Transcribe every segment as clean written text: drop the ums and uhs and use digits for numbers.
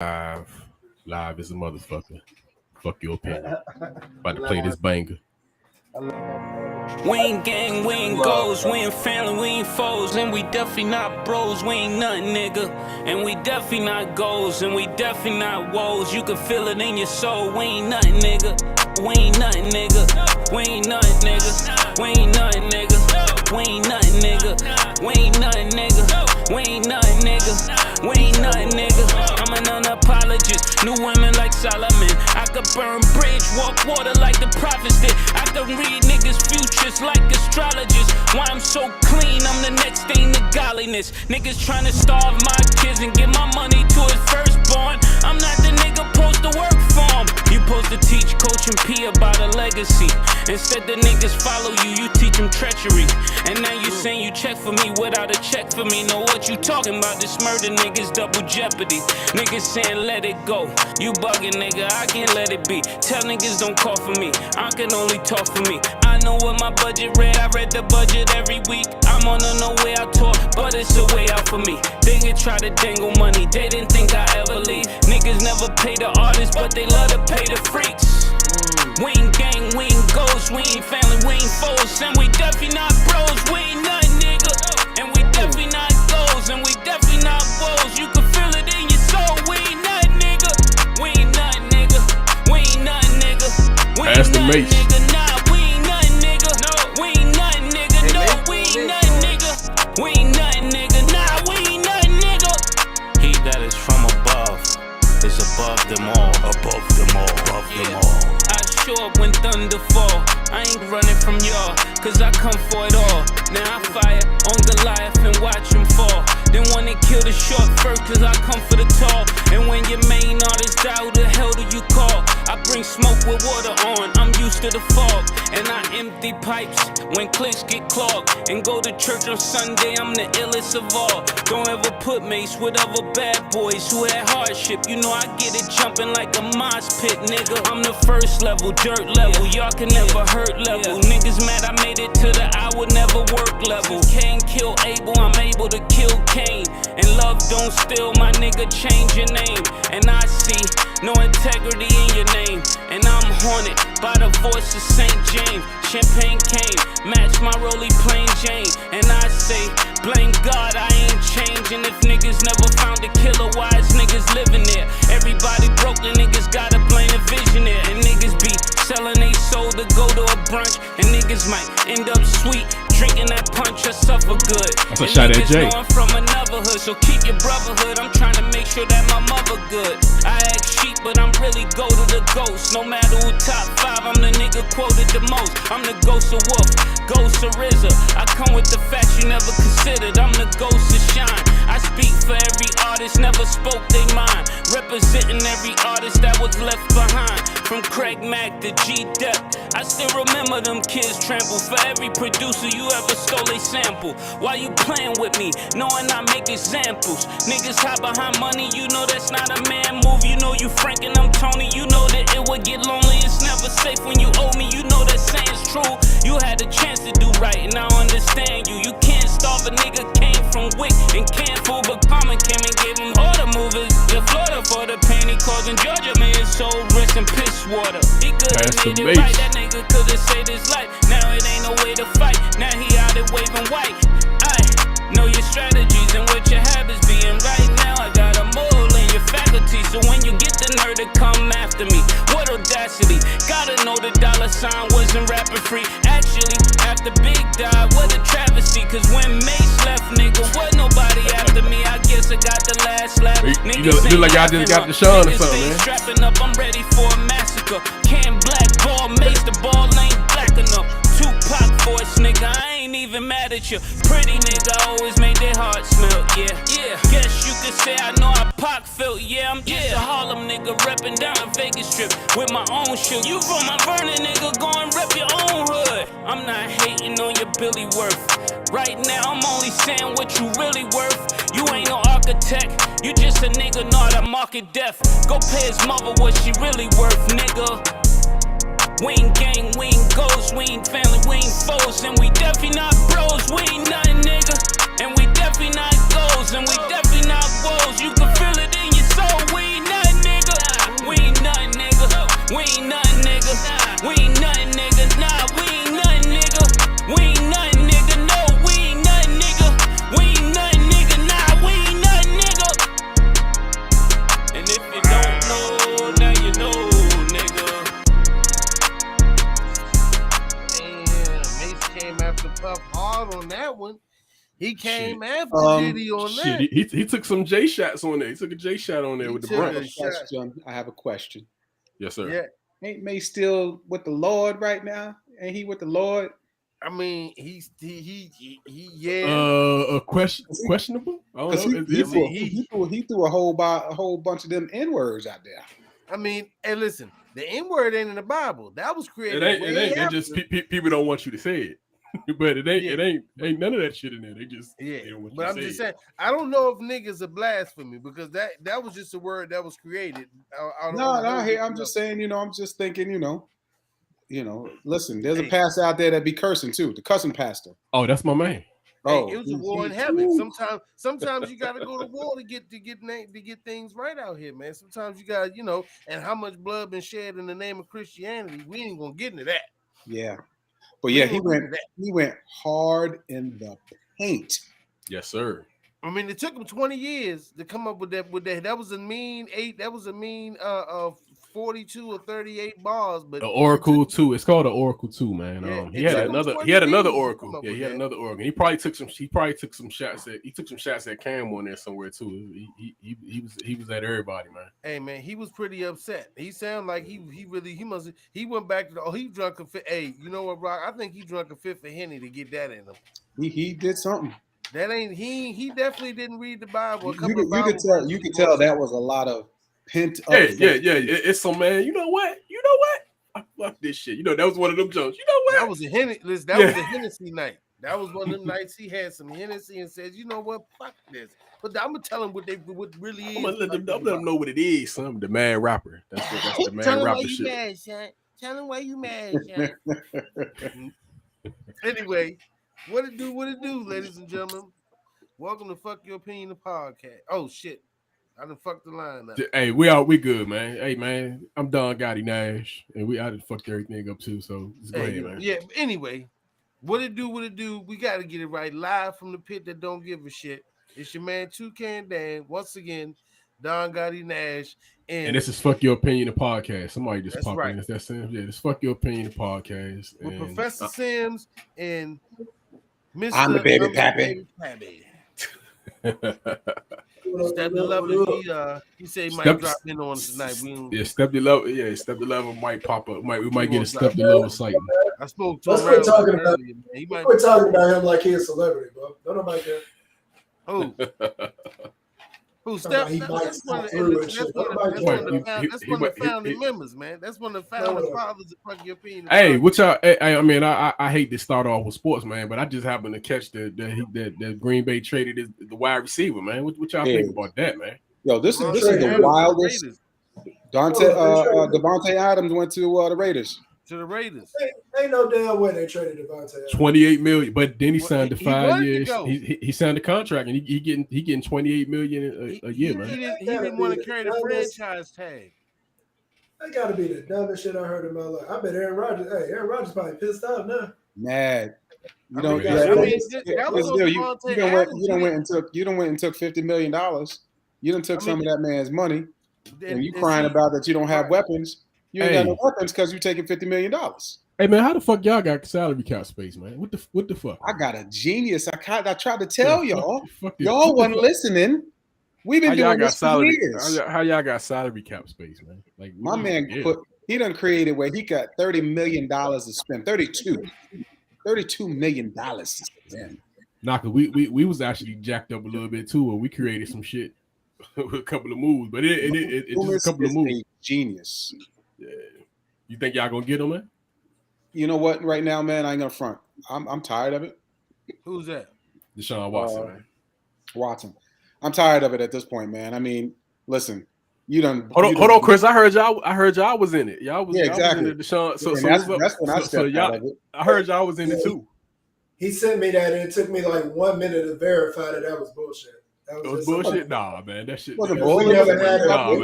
Live as a motherfucker. Fuck your opinion. About to play this banger. We ain't gang, we ain't goals, we ain't family, we ain't foes, and we definitely not bros, we ain't nothing, nigga. And we definitely not goals, and we definitely not woes. You can feel it in your soul, we ain't nothing, nigga. We ain't nothing, nigga. We ain't nothing, nigga. We ain't nothing, nigga. We ain't nothing, nigga. We ain't nothing, nigga. We ain't nothing, nigga. We ain't nothing, nigga. I'm an unapologist. New women like Solomon. I could burn bridge, walk water like the prophets did. I could read niggas' futures like astrologists. Why I'm so clean, I'm the next thing to godliness. Niggas tryna starve my kids and give my money to his firstborn. I'm not the nigga supposed to work for him. You supposed to teach Coach and P about a legacy. Instead the niggas follow you, you teach them treachery. And now you saying you check for me without a check for me. Know what you talking about? This murder niggas double jeopardy. Niggas saying let it go. You bugging, nigga, I can't let it be. Tell niggas don't call for me, I can only talk for me. I know what my budget read, I read the budget every week. I'm on a no way out tour, but it's a way out for me. They can try to dangle money, they didn't think I ever leave. Niggas never pay the artists, but they love to pay the freaks. We ain't gang, we ain't ghosts, we ain't family, we ain't foes, and we definitely not bros, we ain't nothing, nigga. And we definitely not goals, and we definitely not woes. You can feel it in your soul, we ain't nothing, nigga. We ain't nothing, nigga. We ain't nothing, nigga. We ain't nothing, nigga. Nah, we ain't nothing, nigga. No, we ain't nothing, nigga. No, we ain't nothing, nigga. We ain't nothing, nigga. Nah, we ain't nothing, nigga. He that is from above is above them all. Above them all, above them all. I show up when thunder fall. I ain't running from y'all, cause I come for it all. Now I fire on Goliath and watch him fall. Then when they kill the short first, cause I come for the tall. And when your main artist die, who the hell do you call? I bring smoke with water on, I'm used to the fog. And I empty pipes when clicks get clogged. And go to church on Sunday, I'm the illest of all. Don't ever put mace with other bad boys who had hardship. You know I get it jumping like a mosh pit, nigga. I'm the first level, dirt level, y'all can never hurt level. Niggas mad I made it to the I would never work level. Cain kill Abel, I'm able to kill Cain. And love don't steal, my nigga, change your name. And I see no integrity in your name. And I'm haunted by the voice of St. James. Champagne came, match my Rollie plain Jane. And I say, blame God, I ain't changing. If niggas never found a killer, why is niggas living there? Everybody broke, the niggas gotta blame the visionary. And niggas be selling they soul to go to a brunch. And niggas might end up sweet, drinking that punch or suffer good. That's a shot at Jay. Know I'm from another hood, so keep your brotherhood. I'm trying to make sure that my mother good. I act sheep, but I'm really go to the ghost. No matter who top 5, I'm the nigga quoted the most. I'm the ghost of Wolf, ghost of RZA. I come with the facts you never considered. I'm the ghost of Shine. I speak for every artist, never spoke they mind. Representing every artist that was left behind. From Craig Mack to G-Dep, I still remember them kids trample. For every producer you ever stole a sample. Why you playing with me, knowing I make examples? Niggas hide behind money, you know that's not a man move. You know you Frank and I'm Tony, you know that it would get lonely. It's never safe when you owe me, you know that saying's true. You had a chance to do right and I understand you. You can't starve a nigga, came from Wick and can't fool. But Common came and gave him all the movers. The Florida for the pain he caused in Georgia made his soul rest in piss water. He could've made it right, that nigga could've saved his life. Now it ain't no way to fight, now he out there waving white. I know your strategies and what your habits be. And right now I got a mole in your faculty. So when you get the nerve to come after me, what audacity. Gotta know the dollar sign wasn't rapping free. Actually, after Big died, what a travesty. Cause when Mace left, nigga, wasn't nobody after me. I guess I got the last laugh. You look like y'all just got the Sean or something, man. Strapping up, I'm ready for a massacre. Can't blackball Mace, the ball ain't black enough. Tupac voice, nigga, I ain't even mad at you. Pretty nigga always made their hearts melt, yeah. Guess you could say I know how Pac felt, yeah. I'm just a Harlem nigga reppin' down a Vegas Strip with my own shit. You from my Vernon, nigga, go and rep your own hood. I'm not hating on your Billy Worth. Right now, I'm only saying what you really worth. You ain't no architect, you just a nigga, not a market deaf. Go pay his mother what she really worth, nigga. We ain't gang, we ain't ghosts, we ain't family, we ain't foes, and we definitely not bros, we ain't nothing, nigga. And we definitely not goals, and we definitely not woes. You can feel it in your soul, we ain't nothing. live on that one. He came after Diddy on that. He took some J shots on there. He took a J shot on there with the brunch. I have a question. Yes, sir. Yeah. Ain't May still with the Lord right now? Ain't he with the Lord? I mean, he yeah. Questionable. I don't know. He threw a whole bunch of them N-words out there. I mean, hey, listen, the N-word ain't in the Bible. That was created. It ain't. They just people don't want you to say it. But it ain't none of that shit in there. They just But I'm just saying, I don't know if niggas are blasphemy because that was just a word that was created. I'm just saying, I'm just thinking, listen, there's a pastor out there that be cursing too, the cussing pastor. Oh, that's my man. Hey, it was a war in heaven. Sometimes you gotta go to war to get things right out here, man. Sometimes you gotta, and how much blood been shed in the name of Christianity. We ain't gonna get into that. Yeah. But yeah, he went hard in the paint. Yes, sir. I mean, it took him 20 years to come up with that. That was a mean 42 or 38 bars. But the Oracle 2. It's called the Oracle 2, man. Yeah, he had another Oracle. Yeah, he had another Oracle. He probably took some shots at Cam on there somewhere too. He was at everybody, man. Hey man, he was pretty upset. He sounded like he went back to he drunk a fit. Hey, you know what, Rock? I think he drunk a fifth of Henny to get that in him. He did something. That ain't he definitely didn't read the Bible. You could tell that was a lot of pent up. Yeah. It's some man. You know what? I fuck this shit. That was one of them jokes. You know what? That was a Hennessy. That was a Hennessy night. That was one of them nights he had some Hennessy and says, you know what? Fuck this. But I'm gonna tell him what really is. I'm gonna let them know what it is. Son, the mad rapper. That's the mad rapper shit. Mad, son. Tell him why you mad, son. Anyway. What it do, ladies and gentlemen? Welcome to Fuck Your Opinion, the podcast. Oh shit, I done fucked the line up. Hey, we good, man. Hey man, I'm Don Gotti Nash, and I done fucked everything up too. So just go ahead, man. Yeah. Anyway, what it do? We got to get it right. Live from the pit that don't give a shit. It's your man Toucan Dan once again, Don Gotti Nash, and this is Fuck Your Opinion, the podcast. Somebody just popped right. in. Is that Sims? Yeah, this Fuck Your Opinion, the podcast. With Professor Sims and Mr. I'm the baby pappy. Step the level. He said he might drop in on us tonight. Step the level. Yeah, Step the level might pop up. We might get a Step the level site. I spoke to him. Let's quit talking about him. Quit talking about him like he's a celebrity, bro. Don't nobody care. Who? Step? That's one of the founding members, man. That's one of the founding fathers of Fuck Your Opinion. Hey, what y'all? I mean, I hate to start off with sports, man, but I just happened to catch the Green Bay traded the wide receiver, man. What y'all think about that, man? Yo, this is the wildest. Devontae Adams went to the Raiders. To the Raiders. Ain't no damn way they traded Devontae Adams. 28 million, but then he signed 5 years. He signed a contract, and he getting 28 million a year, man. He didn't want to carry the franchise tag. That got to be the dumbest shit I heard in my life. I bet Aaron Rodgers probably pissed off now. Mad. You don't went and took $50 million. You done took some of that man's money, and you crying about that you don't have weapons. You ain't got no weapons because you're taking $50 million. Hey man, how the fuck y'all got salary cap space, man? What the fuck? I got a genius. I tried to tell y'all. Y'all wasn't listening. We've been doing this for years. How y'all got salary cap space, man? Like my man he done created where he got $30 million to spend. $32 million to spend. Nah, cause we was actually jacked up a little bit too, and we created some shit with a couple of moves, but it just a couple of moves. Genius. Yeah. You think y'all gonna get him, man? You know what? Right now, man, I ain't gonna front. I'm tired of it. Who's that? Deshaun Watson, man. Watson. I'm tired of it at this point, man. I mean, listen, you done. Hold on, Chris. I heard y'all was in it. Y'all was exactly. In it, Deshaun. So that's when I stepped out of it. I heard y'all was in it too. He sent me that, and it took me like 1 minute to verify that was bullshit. That was bullshit. Nah, man, that shit. Wasn't bullshit. We never had a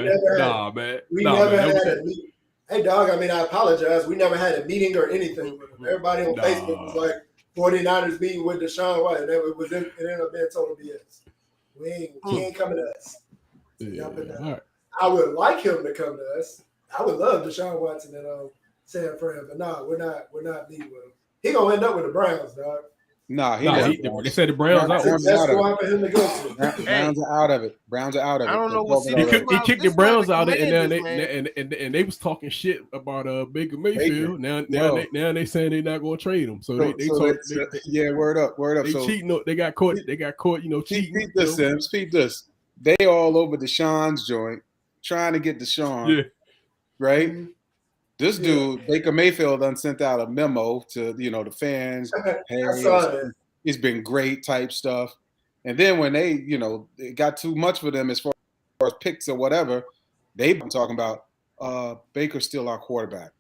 meeting. Hey, dog, I mean, I apologize. We never had a meeting or anything with him. Everybody on Facebook was like, 49ers meeting with Deshaun White. And it ended up being total BS. He ain't coming to us. Yeah, right. I would like him to come to us. I would love Deshaun Watson and San Fran, but no, we're not meeting with him. He gonna end up with the Browns, dog. Nah, they said the Browns out. That's the squad for him to go to. Browns are out of it. Browns are out of it. I don't know what he kicked the Browns out, and they was talking shit about Baker Mayfield. Now they saying they're not going to trade him. So they word up. They cheating. They got caught. Cheating. Peep this, Sims. Peep this. They all over Deshaun's joint, trying to get Deshaun. Yeah. Right. Mm-hmm. This dude, Baker Mayfield, done sent out a memo to the fans. Hey, it's been great type stuff. And then when they, it got too much for them as far as picks or whatever, they've been talking about Baker's still our quarterback.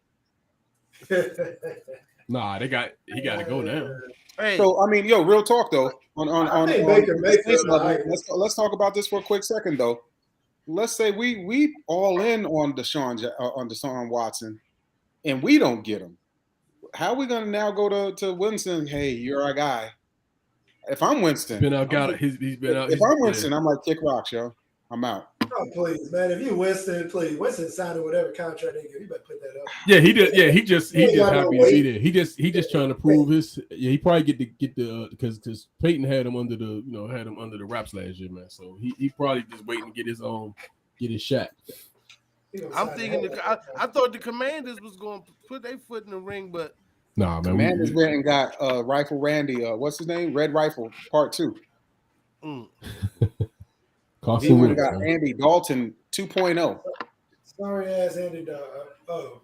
Nah, he got to go now. Hey. So I mean, real talk though. On Baker Mayfield, let's talk about this for a quick second though. Let's say we all in on Deshaun Watson, and we don't get him. How are we gonna now go to Winston? Hey, you're our guy. If I'm Winston, he's been out. If I'm Winston, I'm like kick rocks, yo. I'm out. Oh please, man! If you Winston, please, Winston signed whatever contract they give. You better put that up. Yeah, he did. Yeah, he just happy to be there. He just trying to prove his. Yeah, he probably get the because Peyton had him under the wraps last year, man. So he probably just waiting to get his shot. I'm thinking. I thought the Commanders was going to put their foot in the ring, but nah, man. Commanders went and got Rifle Randy. What's his name? Red Rifle Part 2. He went and got Andy Dalton 2.0. Sorry ass Andy Dalton.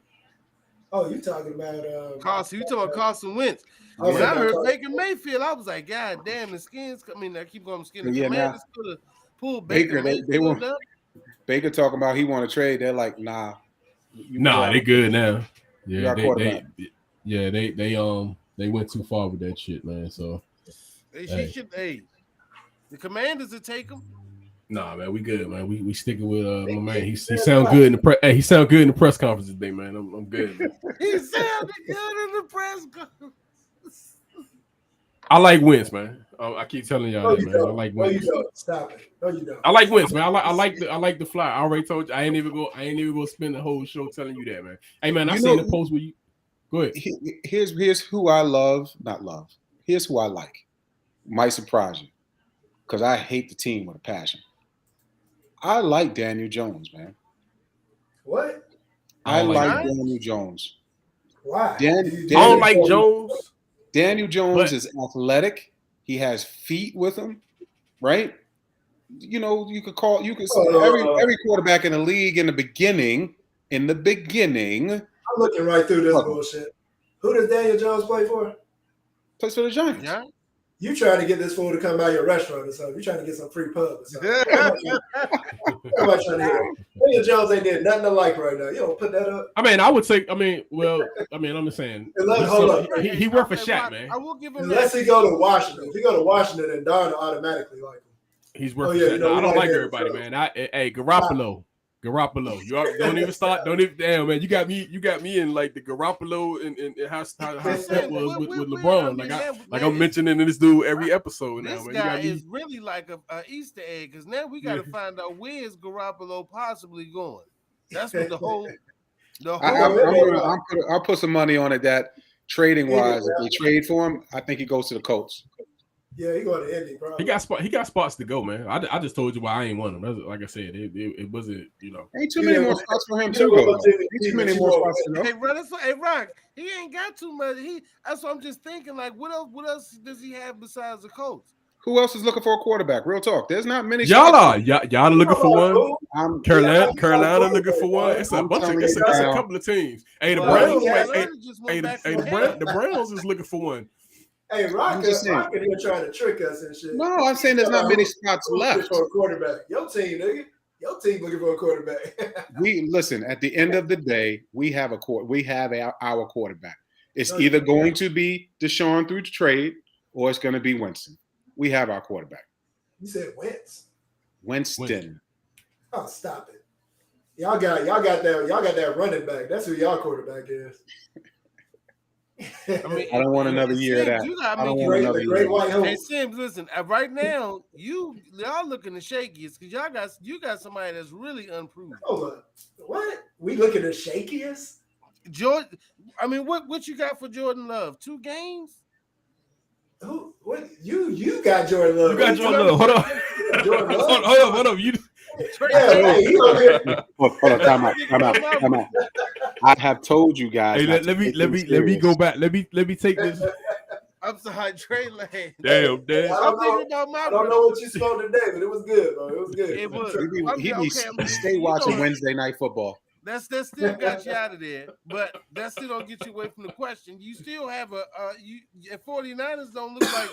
Oh, you talking about Carson? You talking about Carson Wentz? When I heard Baker Mayfield, I was like, God damn, the Skins. I mean, I keep going skin. The Commanders could have pulled Baker. They were Baker talking about he want to trade. They're like, nah. They good now. Yeah, they went too far with that shit, man. So the Commanders will take him. Nah, man, we good, man. We sticking with my man. He sound good in the press. Hey, he sound good in the press conference today, man. I'm good. Man. He sounded good in the press conference. I like Wentz, man. I keep telling y'all that, man. I like Wentz. No, you don't. Stop it. No, you don't. I like Wentz, man. I like the fly. I already told you. I ain't even go spend the whole show telling you that, man. Hey, man, I seen the post where you. Go ahead. Here's who I love, not love. Here's who I like. Might surprise you, because I hate the team with a passion. I like Daniel Jones, man. What? I like Daniel Jones. Why? I don't like Jones. Daniel Jones is athletic. He has feet with him, right? You could say every quarterback in the league in the beginning. I'm looking right through this bullshit. Who does Daniel Jones play for? Plays for the Giants. Yeah. You trying to get this fool to come by your restaurant or something? You trying to get some free pub or something? Everybody trying to hear. Daniel Jones ain't did nothing to like right now. You don't put that up. I mean, I would say. I'm just saying. Hold up. He worth a shot, man. I will give him. Unless he go to Washington. If he go to Washington, then Darnold automatically like him. He's worth a shot. I don't like everybody, man. Garoppolo. You don't even start. Damn, man. You got me in like the Garoppolo and how step was with LeBron. I'm mentioning this dude every episode now. This guy is really like a Easter egg, because now we got to find out where is Garoppolo possibly going. That's what the whole. I'll put some money on it that trading wise, if they trade for him, I think he goes to the Colts. Yeah, he going to Indy, bro. He got spots to go, man. I just told you why I ain't want him. Like I said, it wasn't, Ain't too many more spots for him too, though. Ain't too many more spots to go. Hey, Rock, he ain't got too much. That's what I'm just thinking. Like, what else does he have besides the Colts? Who else is looking for a quarterback? Real talk. There's not many. Y'all are looking for one. Carolina looking for one. It's a couple of teams. Hey, the Browns. The Browns is looking for one. Hey, Rocket here trying to trick us and shit. No, I'm saying there's not many spots left for a quarterback. Your team, nigga. Your team looking for a quarterback. We listen. At the end of the day, we have our quarterback. It's either going to be Deshaun through the trade, or it's going to be Winston. We have our quarterback. You said Wentz. Winston. Oh, stop it. Y'all got that running back. That's who y'all quarterback is. I don't want another year of that. I don't want another year. Hey, Sims, listen. Right now, y'all looking the shakiest because you got somebody that's really unproven. Hold up. What? We looking the shakiest? Jordan. I mean, what you got for Jordan Love? 2 games? Who? What? You got Jordan Love. You got Jordan Love. Hold on. Hold on. You. Hey, he over here. Hold on. Time out. I have told you guys. Hey, let me go back. Let me take this. I'm sorry, Trey Lane. Damn. I don't know what you smoked today, but it was good, bro. It was good. It was. He stay watching Wednesday night football. That still got you out of there, but that still don't get you away from the question. You still have a 49ers don't look like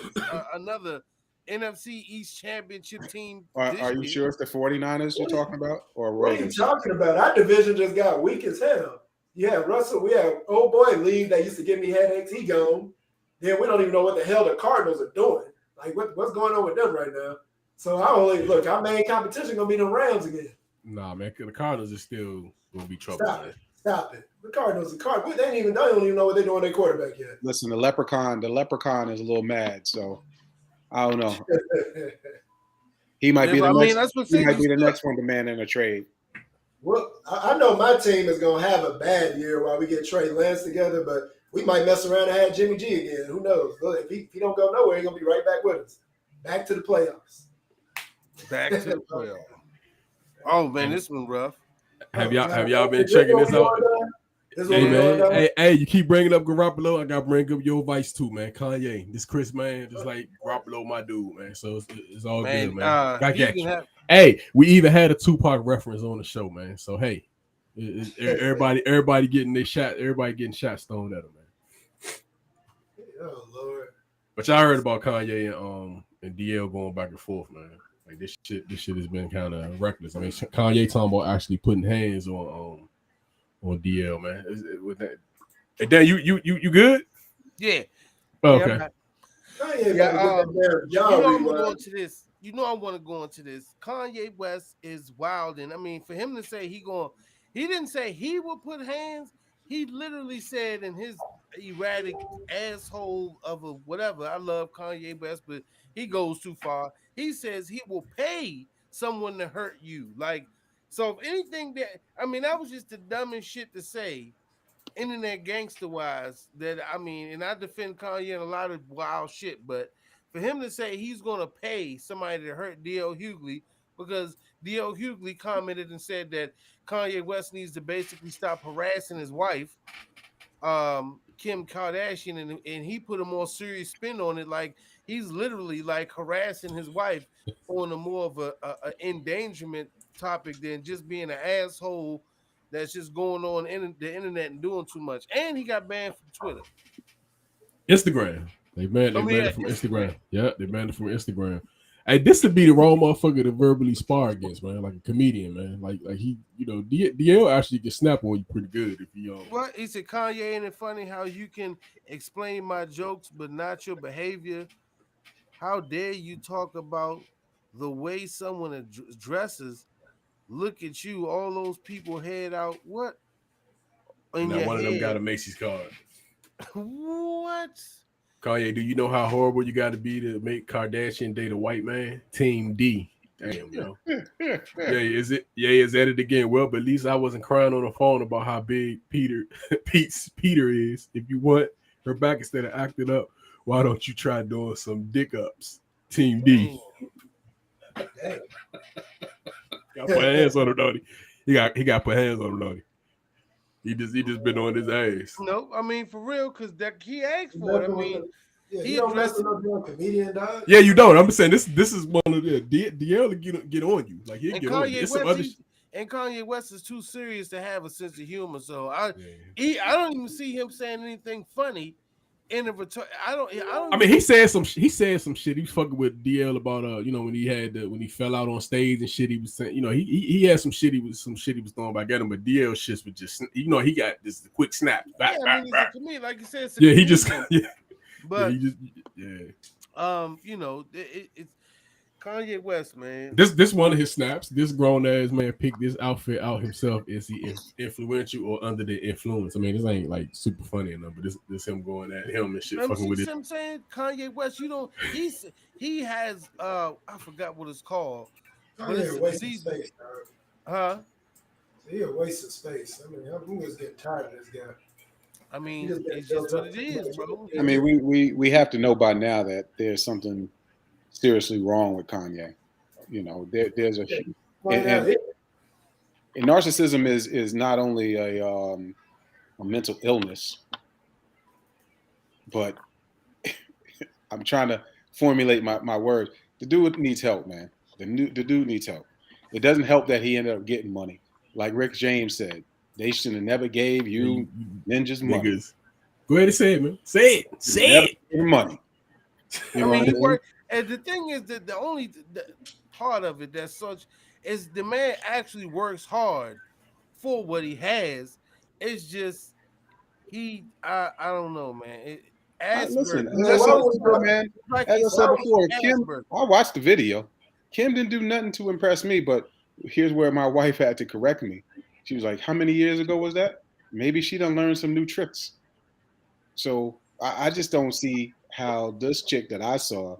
another NFC East championship team. Are you sure it's the 49ers you're talking about? Or what are you talking about? Our division just got weak as hell. Yeah, Russell, we have old boy league that used to give me headaches. He gone. Then we don't even know what the hell the Cardinals are doing. Like, what's going on with them right now? So our main competition gonna be the Rams again. Nah, man, the Cardinals are still gonna be trouble. Stop it. The Cardinals. They don't even know what they're doing with their quarterback yet. Listen, the leprechaun is a little mad, so I don't know. He might be the next one to man in a trade. Well, I know my team is gonna have a bad year while we get Trey Lance together, but we might mess around and have Jimmy G again. Who knows? If he don't go nowhere, he's gonna be right back with us. Back to the playoffs. Back to the playoffs. Oh man, this one rough. Have y'all been checking this out? Hey man, hey, you keep bringing up Garoppolo. I got to bring up your vice too, man. Kanye, this Chris man, just like Garoppolo, my dude, man. So it's all good, man. I got you. Hey, we even had a Tupac reference on the show, man. So hey, everybody getting their shot. Everybody getting shots thrown at them, man. Oh Lord! But y'all heard about Kanye and DL going back and forth, man. Like this shit has been kind of reckless. I mean, Kanye talking about actually putting hands on DL, man. With that, hey, Dan, you good? Yeah. Oh, okay. You know I want to go into this. Kanye West is wild, and I mean, for him to say he didn't say he will put hands. He literally said in his erratic asshole of a whatever. I love Kanye West, but he goes too far. He says he will pay someone to hurt you. Like, so if anything that was just the dumbest shit to say, internet gangster wise. That and I defend Kanye in a lot of wild shit, but for him to say he's gonna pay somebody to hurt D.L. Hughley because D.L. Hughley commented and said that Kanye West needs to basically stop harassing his wife, Kim Kardashian, and he put a more serious spin on it, like he's literally like harassing his wife on a more of a endangerment topic than just being an asshole that's just going on in the internet and doing too much. And he got banned from Twitter. Instagram. They banned it from Instagram. Yeah, they banned it from Instagram. Hey, this would be the wrong motherfucker to verbally spar against, man. Like a comedian, man. Like he, DL actually can snap on you pretty good if you. What he said, Kanye, ain't it funny how you can explain my jokes but not your behavior? How dare you talk about the way someone dresses? Look at you, all those people head out. What? Now one of them got a Macy's card. What? Kanye, do you know how horrible you got to be to make Kardashian date a white man? Team D. Damn, yo. Is that it again? Well, but at least I wasn't crying on the phone about how big Peter is. If you want her back instead of acting up, why don't you try doing some dick ups? Team D. Got put hands on him, don't he? He got put hands on him, don't he? He just been on his ass. No, for real, because he asked for it. He don't mess with no comedian, dog. Yeah, you don't. I'm just saying this is one of the DL to get on you. Like he'll get on you. And Kanye West is too serious to have a sense of humor. So I don't even see him saying anything funny in the return. I don't. He said some shit. He was fucking with DL about when he fell out on stage and shit. He was saying he had some shit. He was throwing back at him, but DL shit was just he got this quick snap. To me, like you said, he just but it's Kanye West, man. This one of his snaps. This grown ass man picked this outfit out himself. Is he influential or under the influence? This ain't like super funny enough, but this him going at him and shit, fucking with it. I'm saying Kanye West, he has I forgot what it's called. Kanye a waste of space, dog. Huh? He a waste of space. I'm just getting tired of this guy. I mean, it's just what it is, bro. I mean, we have to know by now that there's something seriously wrong with Kanye. You know, there's a and narcissism is not only a mental illness, but I'm trying to formulate my words. The dude needs help, man. The dude needs help. It doesn't help that he ended up getting money. Like Rick James said, they should have never gave you ninjas money. Go ahead and say it, man. Say it. Say it. Money. I mean, he worked. And the thing is that the only part of it that's such is the man actually works hard for what he has. It's just I don't know, man. Listen, as I said before, Kim, I watched the video. Kim didn't do nothing to impress me, but here's where my wife had to correct me. She was like, how many years ago was that? Maybe she done learned some new tricks. So I just don't see how this chick that I saw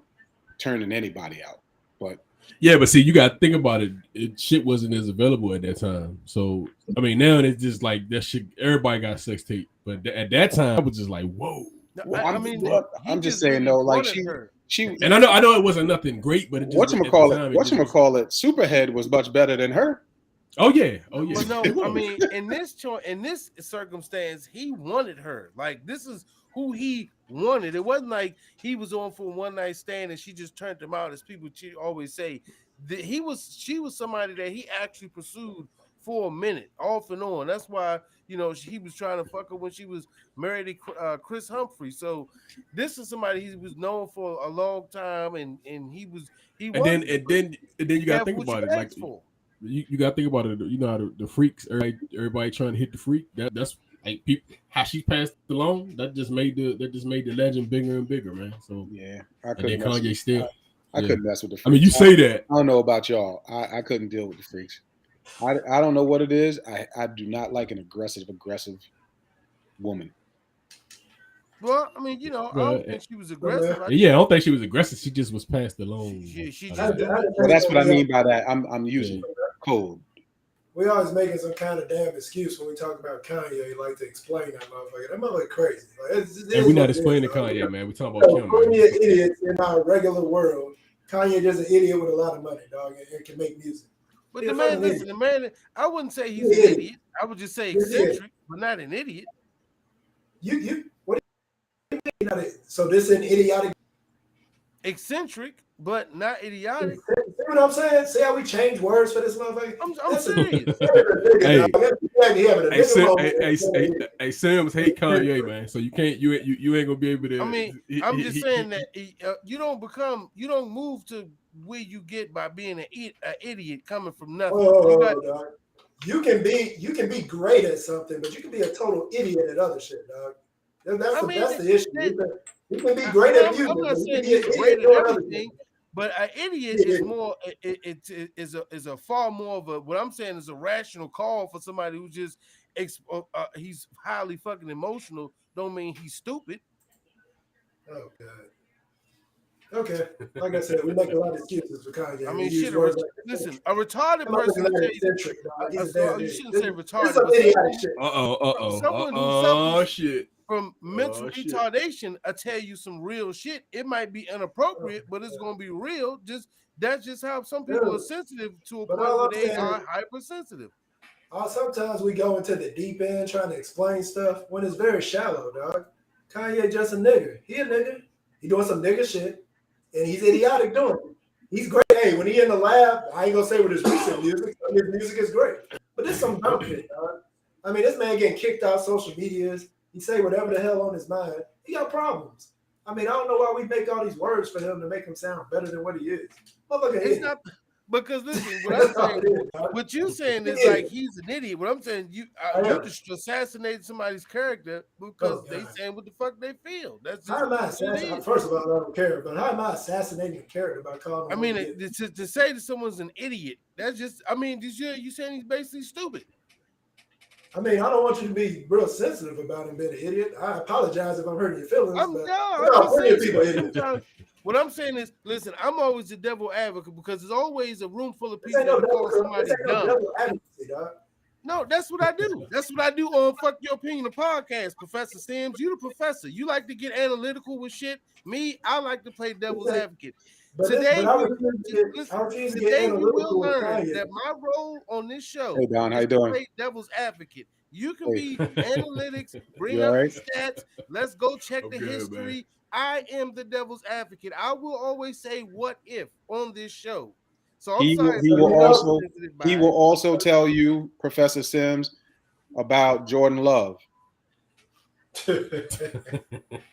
turning anybody out. But yeah, but see, you got to think about it. Shit wasn't as available at that time. So I mean, now it's just like that shit. Everybody got sex tape, but at that time, I was just like, whoa. Well, I'm just saying though, like she, and I know it wasn't nothing great, but it just whatchamacallit, Superhead was much better than her. Oh yeah. But no, I mean, in this circumstance, he wanted her. Like this is who he wanted. It wasn't like he was on for a one night stand and she just turned him out, as people always say. She was somebody that he actually pursued for a minute, off and on. That's why he was trying to fuck her when she was married to Chris Humphrey. So this is somebody he was known for a long time, and then you got to think about it. Like you got to think about it. You know how the freaks, everybody trying to hit the freak. That's like people, how she passed along. That just made the legend bigger and bigger, man. So yeah, and then Kanye still. I couldn't mess with the freaks. I mean, you say that. I don't know about y'all. I couldn't deal with the freaks. I don't know what it is. I do not like an aggressive woman. Well, I mean, I don't think she was aggressive. I don't think she was aggressive. She just was passed along. That's what I mean by that. I'm using code. We always making some kind of damn excuse when we talk about Kanye. Like to explain that motherfucker. That motherfucker crazy. Like, we're not explaining Kanye, man. We're talking about Kim. Kanye idiots in our regular world. Kanye just an idiot with a lot of money, dog, and can make music. But the man, I wouldn't say he's an idiot. I would just say eccentric, but not an idiot. What do you mean? So this is an idiotic. Eccentric, but not idiotic. See what I'm saying? See how we change words for this motherfucker? I'm serious. Hey, Sims hate Kanye, man. So you can't, you ain't gonna be able to. I mean, I'm just saying that you don't move to where you get by being an idiot coming from nothing. You can be great at something, but you can be a total idiot at other shit, dog. That's the issue. You can be great at music. I'm not saying he's great at everything, but an idiot is more. It is a far more of a. What I'm saying is a rational call for somebody who just he's highly fucking emotional. Don't mean he's stupid. Oh God. Okay, like I said, we make a lot of excuses for Kanye. I mean, shit. Listen, a retarded person. You shouldn't say retarded. Shit. From mental retardation, I tell you some real shit. It might be inappropriate, but it's gonna be real. That's just how some people are sensitive to a point where they are hypersensitive. Sometimes we go into the deep end trying to explain stuff when it's very shallow, dog. Kanye just a nigga. He a nigga. He doing some nigga shit, and he's idiotic doing it. He's great. Hey, when he in the lab, I ain't gonna say with his recent music. His music is great, but this some dumb shit, dog. I mean, this man getting kicked out social medias. He say whatever the hell on his mind. He got problems. I mean, I don't know why we make all these words for him to make him sound better than what he is. It's not because listen, what you're saying is like he's an idiot. What I'm saying, you just assassinated somebody's character because they saying what the fuck they feel. That's just how am I assassinating? First of all, I don't care, but how am I assassinating a character by calling? I mean, to say that someone's an idiot, that's just. I mean, you saying he's basically stupid. I mean, I don't want you to be real sensitive about him being an idiot. I apologize if I'm hurting your feelings. What I'm saying is, listen, I'm always the devil advocate because there's always a room full of people that call somebody dumb. No, that's what I do. That's what I do on Fuck Your Opinion, the podcast. Professor Sims, you the professor. You like to get analytical with shit. Me, I like to play devil's advocate. Today, you will learn that my role on this show Hey Don, how is you to doing? play devil's advocate. You can be analytics, bring You up all right? the stats. Let's go check the good, history. man. I am the devil's advocate. I will always say what if on this show. So I'm He sorry. will also tell you, Professor Sims, about Jordan Love.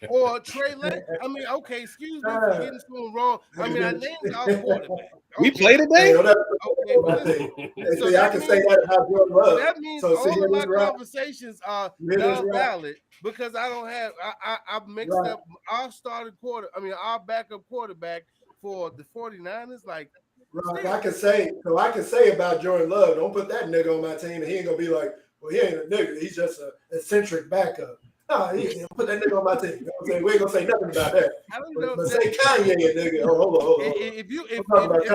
Or Trey Lance. I mean, okay, excuse me for getting something wrong. I mean, I named our quarterback. We play today? Okay, but listen. So I can say that about Jordan Love. So that means all of my conversations are non-valid because I don't have. I've mixed up our our backup quarterback for the 49ers. Like, Rock, I can say about Jordan Love. Don't put that nigga on my team, and he ain't gonna be like, well, he ain't a nigga. He's just an eccentric backup. No, he ain't put that nigga on my team. You know what I'm saying? We ain't gonna say nothing about that. I don't know. But say Kanye a nigga. Hold on. If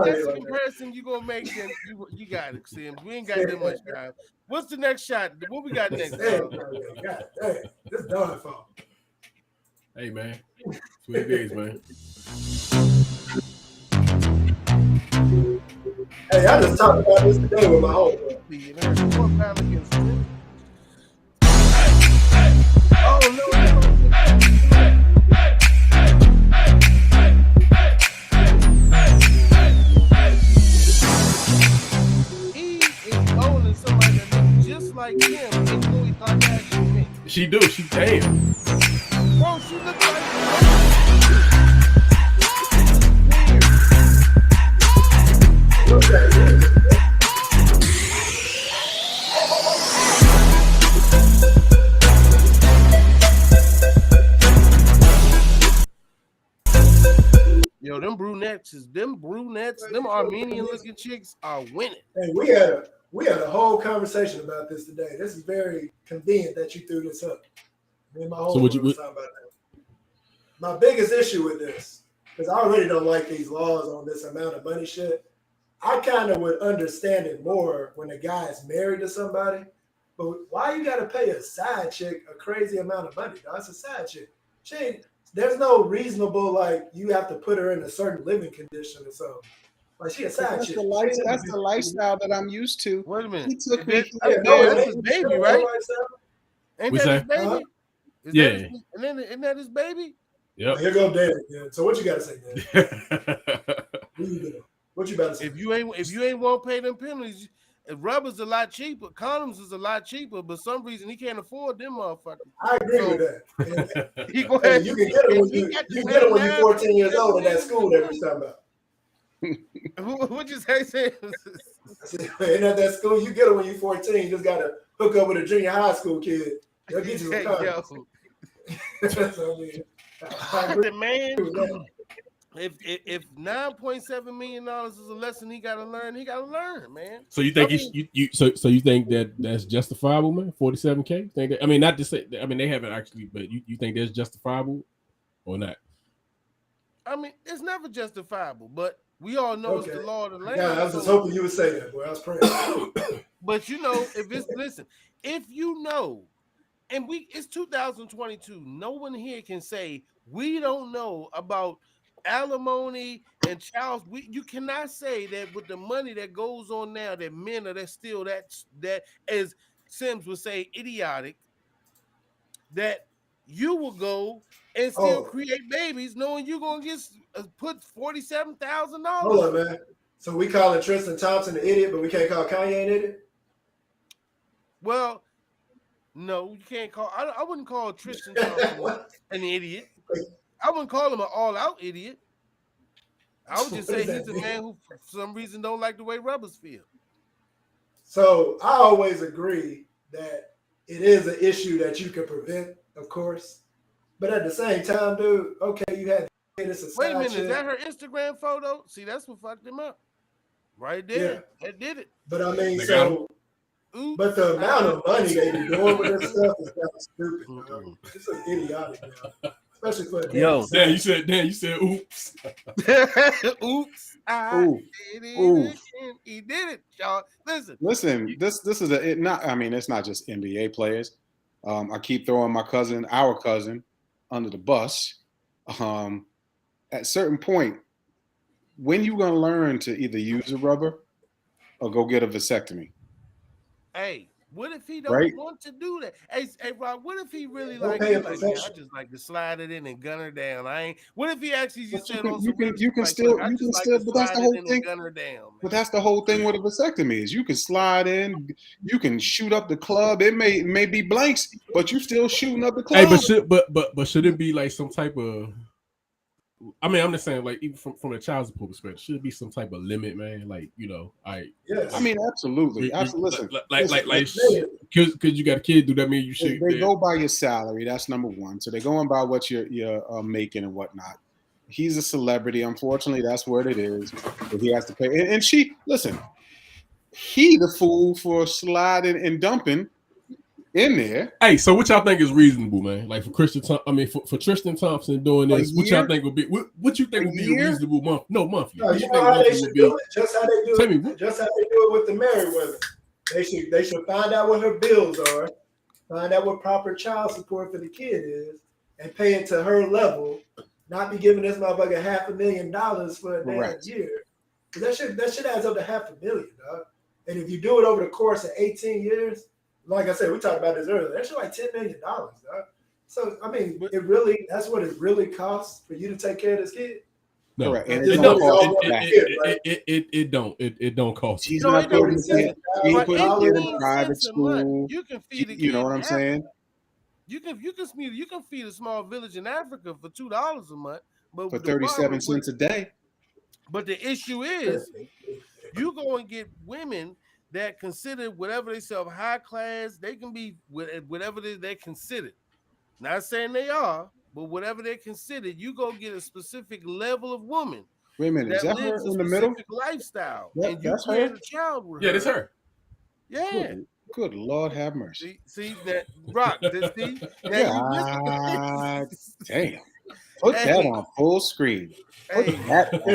that's the comparison you gonna make, then you got it, Sims. We ain't got that much time. What's the next shot? What we got next? God damn, this Don fault. Hey man, sweet days, man. Hey, I just talked about this today with my homeboy. Oh no. He is owning somebody that looks just like him. And he thought that was me. She do. She damn. Bro, she looks like Yo, them brunettes, them Armenian looking chicks are winning. Hey, we had a whole conversation about this today. This is very convenient that you threw this up. Me and my homeboy was talking about that. My biggest issue with this, because I already don't like these laws on this amount of money shit. I kind of would understand it more when a guy is married to somebody, but why you got to pay a side chick a crazy amount of money? That's a side chick. There's no reasonable, like, you have to put her in a certain living condition or something. Like, she a side chick. That's the lifestyle that I'm used to. Wait a minute. He took me. That's his baby, right? Ain't that his baby? Uh-huh. Isn't that his baby? Yep. Here go Dan. Yeah. So what you got to say, Dan? What you about to say? If you ain't want to pay them penalties, rubber's a lot cheaper. Condoms is a lot cheaper, but some reason he can't afford them motherfuckers. I agree with that. You can get it when you're 14 years old in that school that we're talking about. What'd you say, Sam? Ain't at that school, you get it when you're 14. You just gotta hook up with a junior high school kid. They'll get you a car. Man, if $9.7 million is a lesson he gotta learn, man. So you think so you think that's justifiable, man? 47K? Think that, I mean, not to say, I mean, they haven't actually, but you think that's justifiable or not? I mean, it's never justifiable, but we all know it's the law of the land. Yeah, I was just hoping you would say that, boy. I was praying. But you know, if you know, and it's 2022, no one here can say we don't know about alimony and child. You cannot say that with the money that goes on now, that men are still that as Sims would say, idiotic, that you will go and still create babies knowing you're gonna get put $47,000. Hold on, man. So we calling Tristan Thompson an idiot, but we can't call Kanye an idiot? Well, no, you can't call. I wouldn't call Tristan Thompson an idiot. I wouldn't call him an all-out idiot. I would just say he's a man who, for some reason, don't like the way rubbers feel. So I always agree that it is an issue that you can prevent, of course. But at the same time, dude, okay, you had this. Wait a minute, is that her Instagram photo? See, that's what fucked him up. Right there. Yeah. That did it. But I mean, but the amount of money they be doing with this stuff is kind of stupid. It's an idiotic, man. especially for a Yo. Dan, you said oops. Oops. Did it again. He did it, y'all. Listen, this is it's not just NBA players. I keep throwing our cousin, under the bus. At a certain point, when you gonna learn to either use a rubber or go get a vasectomy? Hey, what if he don't want to do that? Hey, Rob, what if he really I just like to slide it in and gun her down? What if he actually just said on some you can still, but that's the whole thing. Gun her down, but that's the whole thing with a vasectomy is you can slide in, you can shoot up the club. It may be blanks, but you still shooting up the club. Hey, but should it be like some type of? I mean, I'm just saying, like, even from a child's support perspective, should it be some type of limit, man? Like, yes. I mean, absolutely. Listen, because you got a kid, do that mean you should? They go by your salary. That's number one. So they're going by what you're making and whatnot. He's a celebrity. Unfortunately, that's what it is. But he has to pay. And he the fool for sliding and dumping in there. Hey, so what y'all think is reasonable, man? Like for Tristan Thompson doing this, what y'all think would be? What you think would be a reasonable month? No, monthly. No, you know how they should do it. Just how they do it. Just how they do it with the married women. They should find out what her bills are, find out what proper child support for the kid is, and pay it to her level. Not be giving this motherfucker $500,000 for a damn year. That shit adds up to $500,000, dog. And if you do it over the course of 18 years. Like I said, we talked about this earlier. That's like $10 million, dog. So I mean, that's what it really costs for you to take care of this kid. No, right. And it don't cost. She's not putting the kid in private school. You can feed a kid. You know what I'm saying? You can feed a small village in Africa for $2 a month, but for 37 cents a day. But the issue is, you go and get women that consider whatever they self high class, they can be whatever they're considered. Not saying they are, but whatever they're considered, you go get a specific level of woman. Wait a minute, is that her in the middle? Lifestyle, and you create a child with her. Yeah, that's her. Yeah. Good Lord, have mercy. See that Rock? See? Damn. Put that on full screen. Hey. Who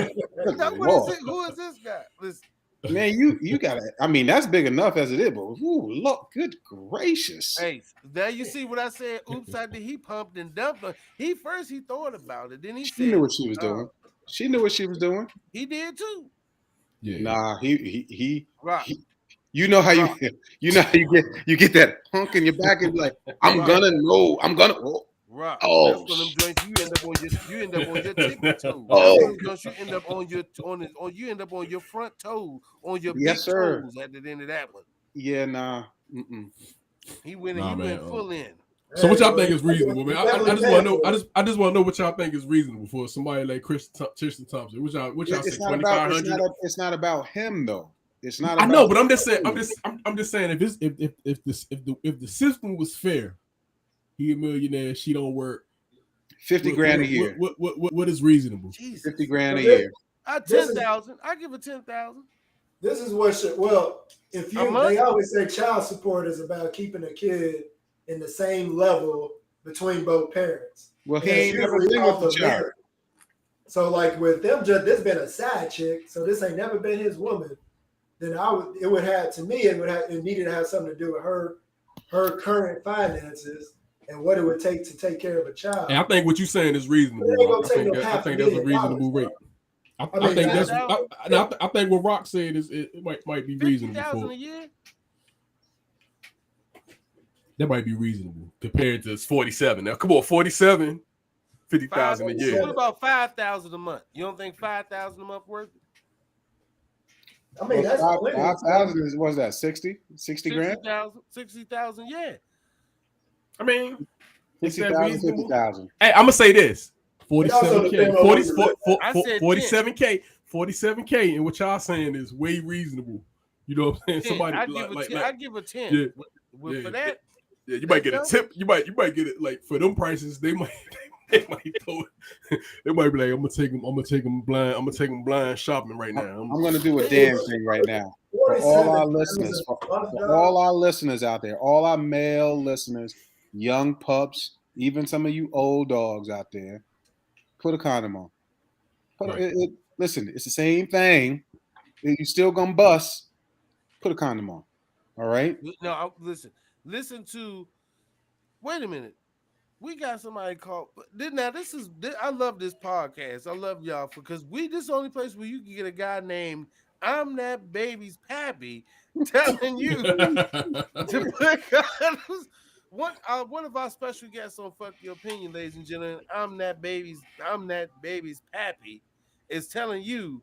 is this guy? Listen. Man, you gotta. I mean, that's big enough as it is, but look, good gracious. Hey, now you see what I said. Oops, he pumped and dumped her. He thought about it. Then she knew what she was doing. She knew what she was doing. He did too. Yeah. Nah, he you know how you get that punk in your back and be like, I'm gonna. Right. Oh, that's one of them joints you end up on your tippy toe. Oh, you end up on your front toe, on your big toes at the end of that one. Yeah, nah. He went full in. So what y'all think is reasonable, man? I just want to know. I just want to know what y'all think is reasonable for somebody like Tristan Thompson. What y'all say? 2,500. It's not about him though. It's not. I know, but I'm just saying. I'm just saying if the system was fair. He a millionaire. She don't work. 50 grand a year. What is reasonable? Jesus. 50 grand a year. 10,000. I give her 10,000. This is what should. Well, they always say child support is about keeping a kid in the same level between both parents. Well, he ain't never been with the child. So, like with them, this been a side chick. So this ain't never been his woman. Then it needed to have something to do with her current finances. And what it would take to take care of a child. And I think what you're saying is reasonable. I think that's a reasonable rate. I think what Rock said is it might be reasonable. 50,000 a year. That might be reasonable compared to 47. Now, come on, 47, 50,000 a year. What about 5,000 a month? You don't think 5,000 a month worth it? I mean, that's 5,000 is what's that? 60 grand? 60,000, yeah. I mean, 60,000, 50,000. Hey, I'm gonna say this: 47K, 47K, and what y'all saying is way reasonable. You know what I'm saying? 10. Somebody I give a 10. Yeah, for that. Yeah, you might get a tip. You might get it like for them prices. They might throw it. They might be like, I'm gonna take them blind shopping right now. I'm gonna do a damn thing right now. For all our listeners, for all our listeners out there, all our male listeners, young pups, even some of you old dogs out there, put a condom on. Listen, it's the same thing. You still gonna bust. Put a condom on. All right. No, listen to. Wait a minute. We got somebody called. Now I love this podcast. I love y'all because this is the only place where you can get a guy named I'm That Baby's Pappy telling you to put condoms. One of our special guests on Fuck Your Opinion, ladies and gentlemen, I'm That Baby's Pappy is telling you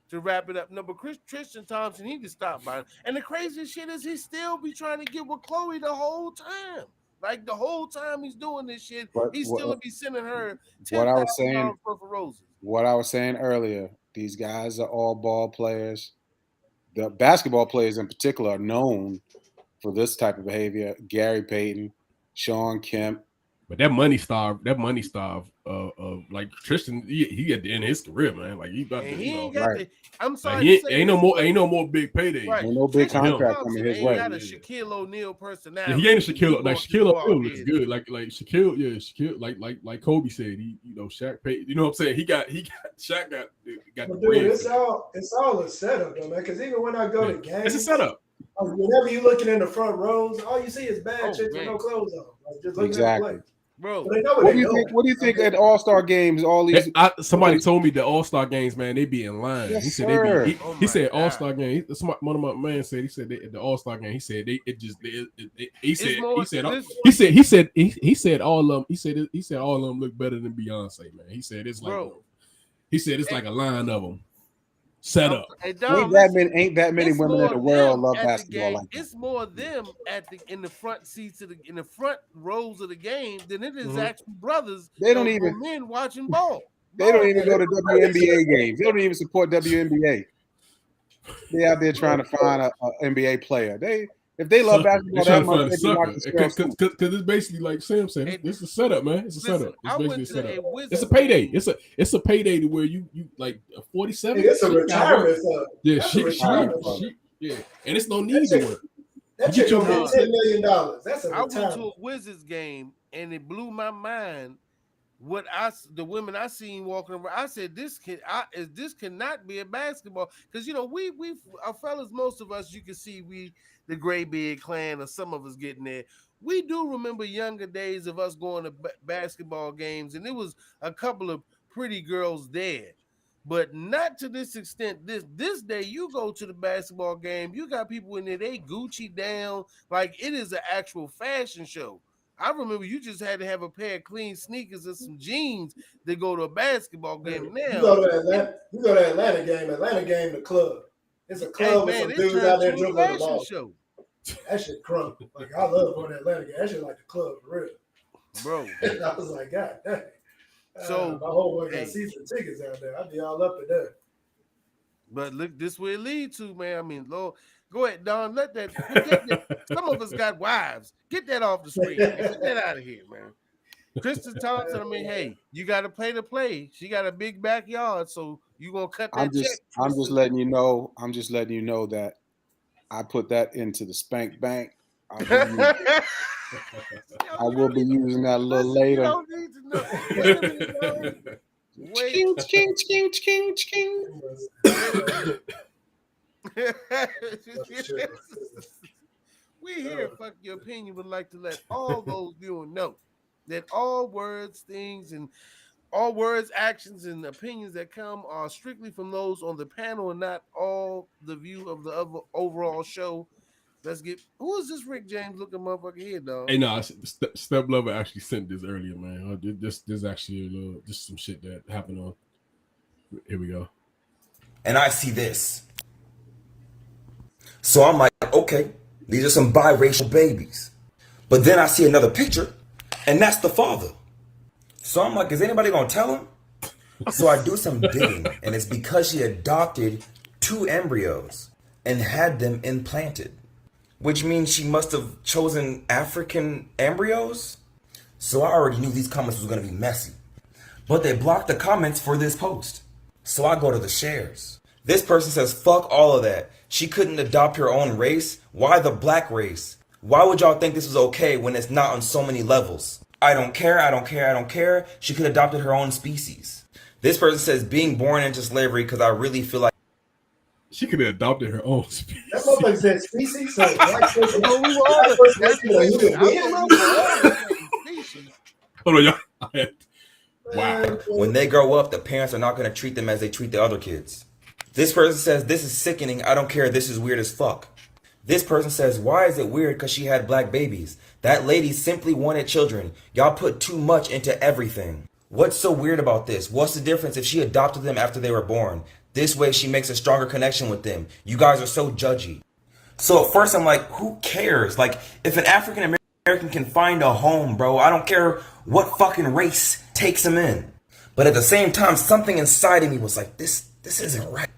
to wrap it up. No, but Tristan Thompson, he just stopped by. And the craziest shit is he still be trying to get with Chloe the whole time. Like the whole time he's doing this shit, he's still be sending her $10,000 worth of roses. What I was saying earlier, these guys are all ball players. The basketball players in particular are known for this type of behavior. Gary Payton, Sean Kemp. But that money starve, like Tristan, he at the end of his career, man. Like he about to, he ain't got right. I'm sorry, like ain't no more big payday. Right. Ain't no big contract coming his way. He got a Shaquille O'Neal personality. Yeah, he ain't a Shaquille. Like Shaquille O'Neal looks good. Like Shaquille, Shaquille, like Kobe said, Shaq paid. You know what I'm saying? Shaq got the dude, it's all a setup though, man. Because even when I go to games, it's a setup. Whenever you're looking in the front rows, all you see is bad chicks with no clothes on. Like, just looking at the play. Bro, what do you think at All-Star games? All these somebody told me the All-Star games, man, they be in line. Yes, he said sir. he said All-Star game. One of my man said the All-Star game. He said he said all of them. He said all of them look better than Beyonce, man. He said it's like like a line of them set up. Ain't that many women in the world love basketball like that. It's more them in the front seats in the front rows of the game than it is actual brothers. They don't even men watching ball. They don't even go to WNBA games. They don't even support WNBA. They out there trying to find a NBA player. If they love basketball that much, because it's basically like Sam said. It's a setup, man. It's a setup. It's basically a setup. It's a payday. It's a payday to where you like 47. It's a retirement fund. Yeah, yeah, and it's no need to work. That chick gonna get $10 million. That's a retirement. I went to a Wizards game and it blew my mind. The women I seen walking around, I said this cannot be a basketball because we our fellas, most of us, you can see the Gray Beard clan or some of us getting there. We do remember younger days of us going to basketball games, and there was a couple of pretty girls there, but not to this extent. This day, you go to the basketball game, you got people in there, they Gucci down, like it is an actual fashion show. I remember you just had to have a pair of clean sneakers and some jeans to go to a basketball game. Now you go to Atlanta game, the club. It's a club with some dudes out there dribbling the ball. Show. That shit crunk. Like I love going to Atlanta game. That shit like the club for real, bro. I was like, God dang. So my whole work got season tickets out there. I'd be all up to that. But look, this where it leads to, man. I mean, Lord, go ahead, Don. Some of us got wives. Get that off the screen. Get that out of here, man. Kristen Thompson, I mean, hey, you got to play the play. She got a big backyard, so you gonna cut that check. I'm just letting you know. I'm just letting you know that I put that into the spank bank. I will be using that a little later. You don't need to know. Wait. We here, Fuck Your Opinion, would like to let all those viewers know that all words, actions, and opinions that come are strictly from those on the panel and not all the view of the overall show. Let's get who is this Rick James looking motherfucker here, dog? Hey, no, Step Lover actually sent this earlier, man. This actually just some shit that happened on. Here we go. And I see this. So I'm like, okay, these are some biracial babies. But then I see another picture, and that's the father. So I'm like, is anybody gonna tell him? So I do some digging, and it's because she adopted 2 embryos and had them implanted, which means she must have chosen African embryos. So I already knew these comments was gonna be messy, but they blocked the comments for this post. So I go to the shares. This person says, fuck all of that. She couldn't adopt her own race. Why the black race? Why would y'all think this is okay when it's not on so many levels? I don't care. She could have adopted her own species. This person says being born into slavery because I really feel like she could have adopted her own species. That motherfucker said species, so black person. Well, we were all Black person that's is a human I being. don't know for all the fucking species. Hold on, y'all. Wow. when they grow up, the parents are not going to treat them as they treat the other kids. This person says this is sickening. I don't care. This is weird as fuck. This person says, why is it weird because she had black babies? That lady simply wanted children. Y'all put too much into everything. What's so weird about this? What's the difference if she adopted them after they were born? This way she makes a stronger connection with them. You guys are so judgy. So at first I'm like, who cares? Like, if an African American can find a home, bro, I don't care what fucking race takes him in. But at the same time, something inside of me was like, this isn't right.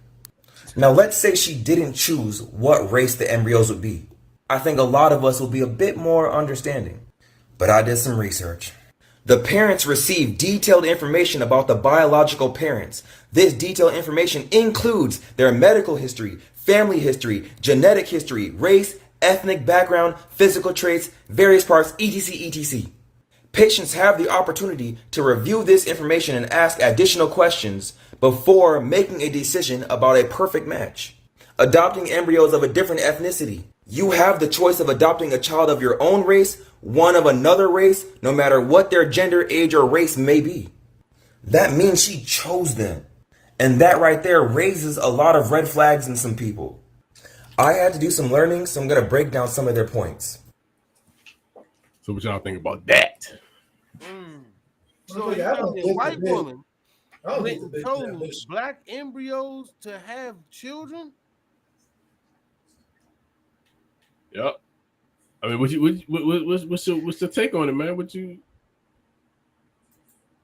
Now, let's say she didn't choose what race the embryos would be. I think a lot of us will be a bit more understanding. But I did some research. The parents receive detailed information about the biological parents. This detailed information includes their medical history, family history, genetic history, race, ethnic background, physical traits, various parts, etc., etc. Patients have the opportunity to review this information and ask additional questions before making a decision about a perfect match. Adopting embryos of a different ethnicity. You have the choice of adopting a child of your own race, one of another race, no matter what their gender, age, or race may be. That means she chose them. And that right there raises a lot of red flags in some people. I had to do some learning, so I'm going to break down some of their points. So what y'all think about that? So you know, a white woman went and told black embryos to have children? Yep. I mean, what's your take on it, man?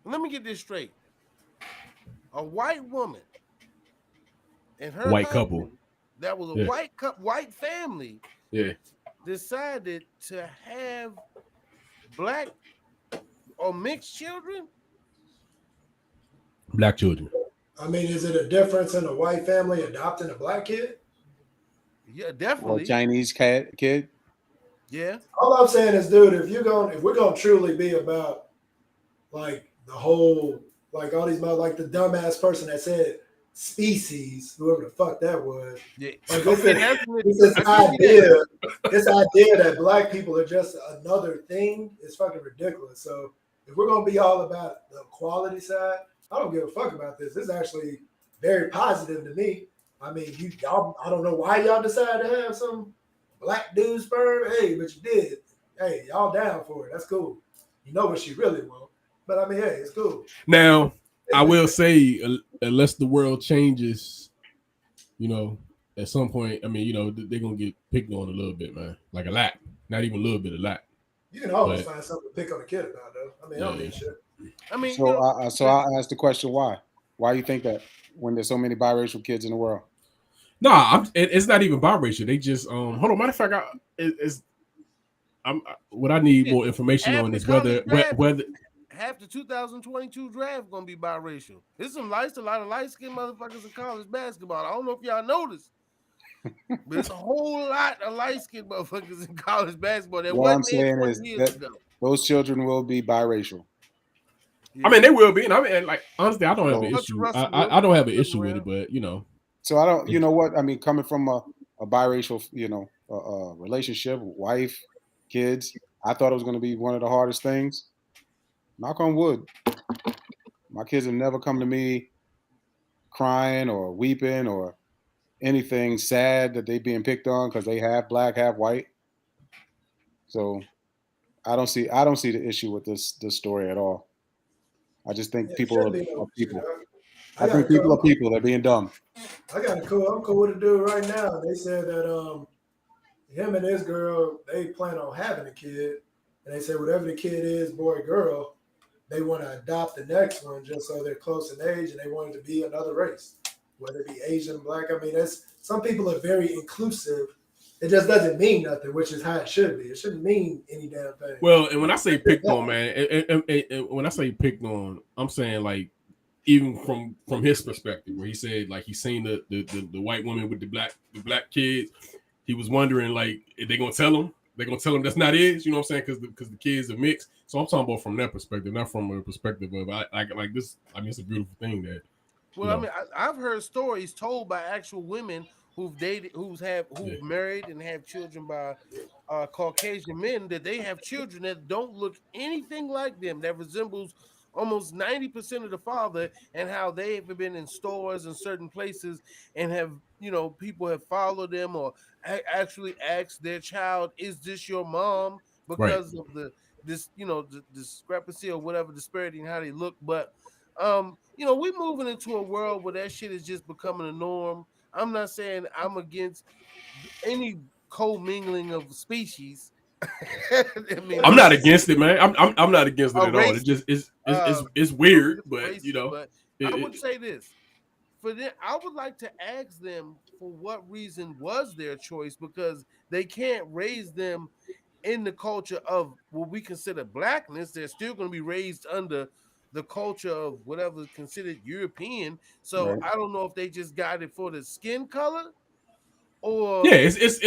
Let me get this straight. A white woman and her white husband, couple that was a white family, decided to have black or mixed children. Black children. I mean, is it a difference in a white family adopting a black kid? Yeah, definitely. Or Chinese kid. Yeah. All I'm saying is, dude, if we're gonna truly be about like the whole, like all these, like the dumbass person that said species, whoever the fuck that was. Yeah. Like this idea that black people are just another thing is fucking ridiculous. So if we're gonna be all about the quality side, I don't give a fuck about this. This is actually very positive to me. I mean, y'all, I don't know why y'all decided to have some black dude sperm. Hey, but you did. Hey, y'all down for it. That's cool. You know what she really wants. But I mean, hey, it's cool. Now, I will say, unless the world changes, at some point, I mean, they're going to get picked on a little bit, man. Like a lot. Not even a little bit, a lot. You can always find something to pick on a kid about, though. I mean, I don't mean shit. I mean, so I'll ask the question, why? Why you think that when there's so many biracial kids in the world? Nah, it's not even biracial. They just hold on. Matter of fact, what I need more information on is whether half the 2022 draft gonna be biracial. There's a lot of light skinned motherfuckers in college basketball. I don't know if y'all noticed, but it's a whole lot of light skinned motherfuckers in college basketball. What I'm saying is that those children will be biracial. Yeah. I mean, they will be, and I mean, like honestly, I don't have an issue. I don't have an issue with it, but So I don't, you know what? I mean, coming from a biracial, relationship, wife, kids, I thought it was going to be one of the hardest things. Knock on wood. My kids have never come to me crying or weeping or anything sad that they being picked on because they half black, half white. So I don't see the issue with this story at all. I just think people are people. I think people are people. They're being dumb. I'm cool with a dude right now. They said that him and his girl, they plan on having a kid. And they said whatever the kid is, boy or girl, they want to adopt the next one just so they're close in age and they want it to be another race, whether it be Asian, black. I mean, some people are very inclusive. It just doesn't mean nothing, which is how it should be. It shouldn't mean any damn thing. Well, and when I say picked on, man, and when I say picked on, I'm saying like even from his perspective, where he said like he's seen the white woman with the black kids, he was wondering like, are they gonna tell him? they're gonna tell him that's not his. You know what I'm saying? Because the kids are mixed. So I'm talking about from that perspective, not from a perspective of like this. I mean, it's a beautiful thing that. Well, I mean, I've heard stories told by actual women who've dated, who've married and have children by Caucasian men, that they have children that don't look anything like them, that resembles almost 90% of the father, and how they have been in stores and certain places and have, people have followed them or actually asked their child, is this your mom? Because of the discrepancy or whatever disparity in how they look. But we're moving into a world where that shit is just becoming a norm. I'm not saying I'm against any co-mingling of species. I mean, I'm not against it, man. I'm not against it at all. It just it's weird, but I would say this. For them, I would like to ask them for what reason was their choice, because they can't raise them in the culture of what we consider blackness. They're still going to be raised under the culture of whatever is considered European. So I don't know if they just got it for the skin color, or it's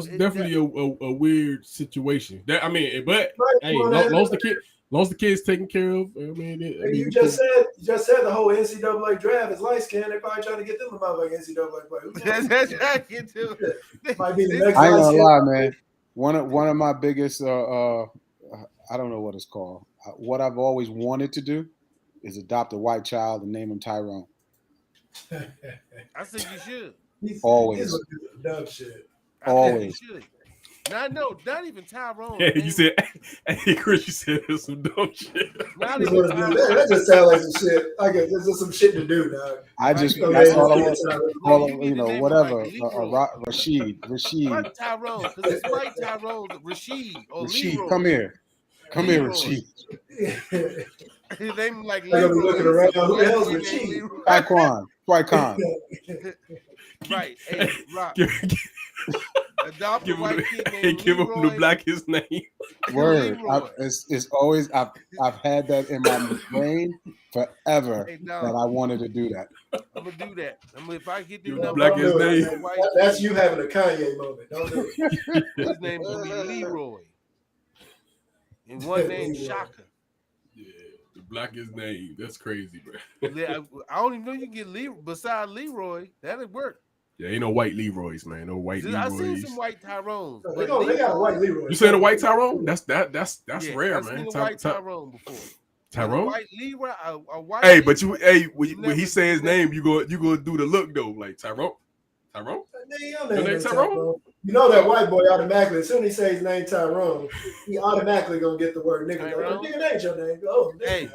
definitely a weird situation. That I mean, but hey, long as the kids taken care of. I mean, you just said the whole NCAA draft is light skinned. They're probably trying to get them a motherfucking NCAA player. I ain't gonna lie, man. One of my biggest I don't know what it's called. What I've always wanted to do is adopt a white child and name him Tyrone. I think you should. Always. Dumb shit. Always. Not even Tyrone. Yeah, you said, hey, Chris, you said there's some dumb shit. That just sounds like some shit. Like there's just some shit to do, dog. That's all I want. Whatever. Rashid. White Tyrone, because it's white Tyrone. Rashid or Rashid, Leroy. Come here, Rashid. His name like Leroy. Looking around. Who the hell's Rashid? Taekwon. Right. Hey, Rock. Adopt a white kid named give him the blackest name. Word. It's always I've had that in my brain forever that I wanted to do that. I'm gonna do that. If I get the blackest name, that's you having a Kanye moment. Don't do it. His name's gonna be Leroy, and one named Shaka. Yeah, the blackest name. That's crazy, bro. I don't even know you can get Leroy beside Leroy. That'd work. Yeah, ain't no white Leroys, man. No white Leroys. I've seen some white Tyrones. They got a white Leroy. You said a white Tyrone? That's rare, I've man. Seen a white Tyrone before. Tyrone? A white Leroy, a white. Hey, but when he say his name, you go do the look though, like Tyrone. Your name Tyrone? You know that white boy automatically, as soon as he say his name Tyrone, he automatically gonna get the word nigga. Nigga ain't your name. Oh, nigga. Hey,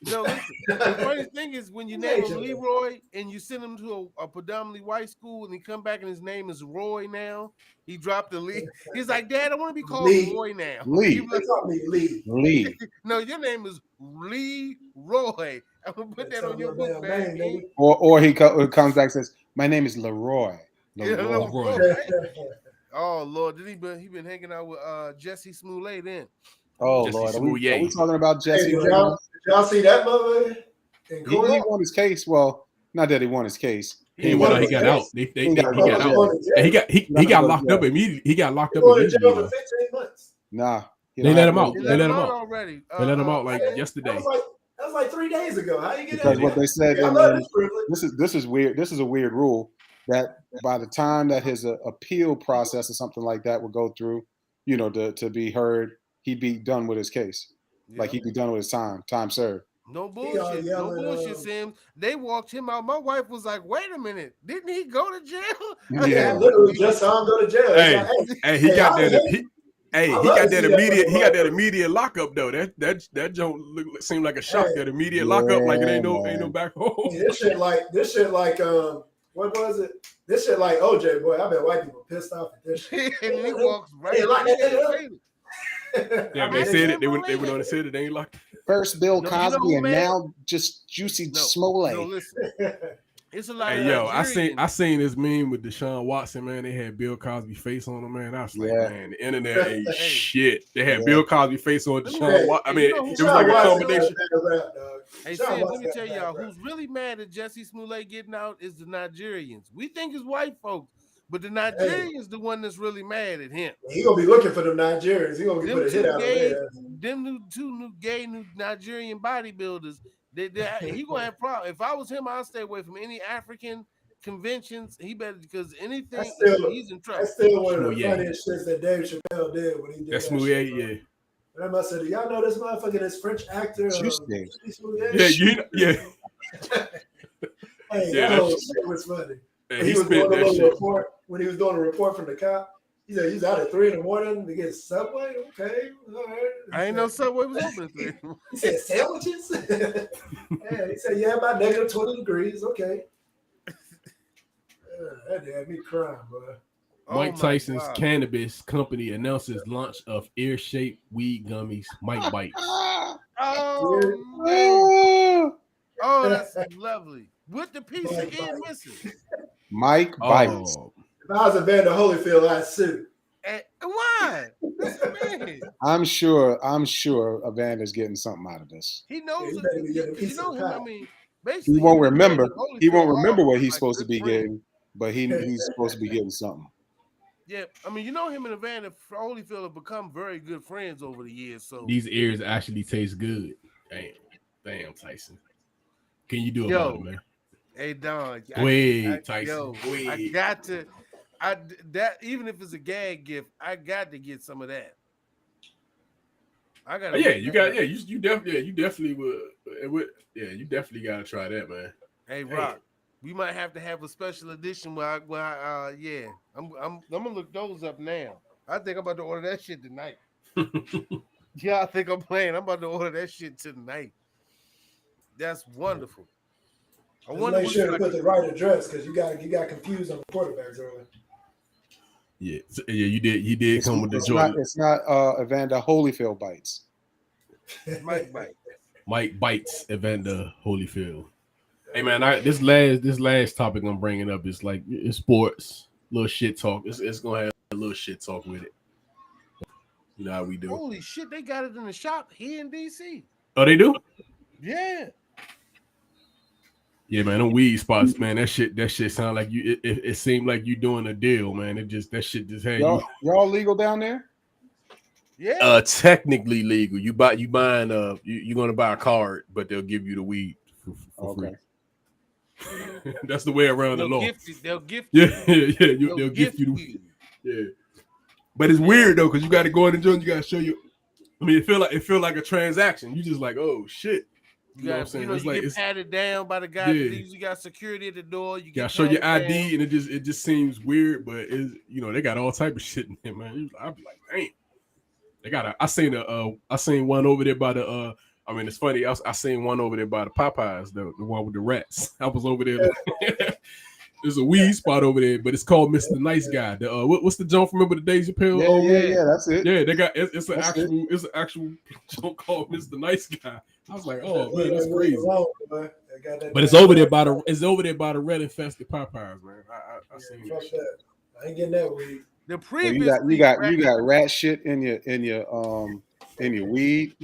listen, the funny thing is when you name him Leroy and you send him to a predominantly white school and he come back and his name is Roy now, he dropped the Lee. He's like, Dad, I want to be called Roy now. Lee. Lee. No, your name is Leroy. I'm gonna put that on your book, man. Or he comes back and says, my name is Leroy. Leroy. Oh Lord, did he been hanging out with Jesse Smollett then? Oh Lord, are we talking about Jesse? Hey, did y'all see that mother? He won his case. Well, not that he won his case. He got out. He got locked up immediately. He got locked up immediately. For 15 months. Nah, they let him out. They let him out already. They let him out like yesterday. That was like 3 days ago. How you get because what they said, this is weird. This is a weird rule that by the time that his appeal process or something like that would go through, to be heard, he'd be done with his case. Yeah. Like he'd be done with his time served. No bullshit. No bullshit, Sims. They walked him out. My wife was like, wait a minute. Didn't he go to jail? Yeah, literally just saw him go to jail. He got that immediate lockup though. That joke seemed like a shock. That immediate lockup, like it ain't no back home. This shit like what was it? This shit like OJ, boy. I bet white people pissed off at this shit. And he walks right yeah, they said it. They went on and said it. They ain't locked. First Bill Cosby and now just Juicy Smollett. No, listen. It's a lot. Hey, yo, I seen this meme with Deshaun Watson, man. They had Bill Cosby face on him, man. I was like, man, the internet ain't shit. They had Bill Cosby face on Deshaun Watson. I mean, it was like a combination. Hey, Sam, let me tell y'all, who's really mad at Jesse Smollett getting out is the Nigerians. We think it's white folks, But the Nigerian's the one that's really mad at him. He gonna be looking for them Nigerians. He gonna put a hit out of there. Them two new Nigerian bodybuilders. He gonna have problems. If I was him, I'd stay away from any African conventions. He better because anything he's in trouble. That's still one of the funniest shits that Dave Chappelle did when he did that shit, yeah. And I must say, do y'all know this motherfucker, this French actor? Yeah. Hey, that whole shit was funny. Man, he was doing a little report when he was doing a report from the cop. He said he's out at 3 a.m. to get Subway. Okay, all right. I ain't know Subway was open. He said sandwiches. Yeah, he said about negative 20 degrees. Okay. That had me crying, bro. Mike Tyson's cannabis company announces launch of ear-shaped weed gummies, Mike Bites. Oh, that's lovely. With the piece of ear missing. Mike Bites. If I was Evander Holyfield, I'd sue. Why? That's amazing. I'm sure Evander's getting something out of this. He knows you know him. I mean, basically, he won't remember. He won't remember what he's supposed to be getting, but he's supposed to be getting something. Yeah, I mean, you know him and Evander Holyfield have become very good friends over the years. So these ears actually taste good. Damn, Tyson. Can you do about it, man? Hey, Don. Tyson. I got to. That even if it's a gag gift, I got to get some of that. I got. You definitely would. Yeah, you definitely got to try that, man. Hey, Rock. We might have to have a special edition where I'm gonna look those up now. I think I'm about to order that shit tonight. Yeah, I think I'm playing. I'm about to order that shit tonight. That's wonderful. I want to make sure to put the right address because you got confused on the quarterbacks earlier. Yeah, you did. He did come with the joy. It's not Evander Holyfield Bites. Mike Bites Evander Holyfield. Hey man, this last topic I'm bringing up is like it's sports, little shit talk. It's gonna have a little shit talk with it. You know how we do. Holy shit, they got it in the shop here in DC. Oh, they do? Yeah. Yeah, man, them weed spots, man. That shit sound like you. It seemed like you doing a deal, man. That shit just had y'all legal down there. Yeah. Technically legal. You buying you're gonna buy a card, but they'll give you the weed for free. That's the way around the law. They'll gift you. They'll gift you the weed. Yeah. But it's weird though, because you got to go in the joint. You got to show you. I mean, it feel like a transaction. You just like, oh shit. You know what I'm saying? It's like get patted down by the guy. You got security at the door. You got to show your ID, and it just seems weird. But they got all type of shit in there, man. I'd be like, damn. They got I seen one over there by the I mean, it's funny. I seen one over there by the Popeyes, the one with the rats. I was over there. There's a weed spot over there, but it's called Mr. Nice Guy. The what's the joint? Remember the Dave Chappelle? Yeah, that's it. Yeah, they got it's an actual joint called Mr. Nice Guy. I was like, oh man, that's crazy. But it's over there by the red infested Popeyes, man. I seen that. I ain't getting that weed. The previous you got rat shit in your weed.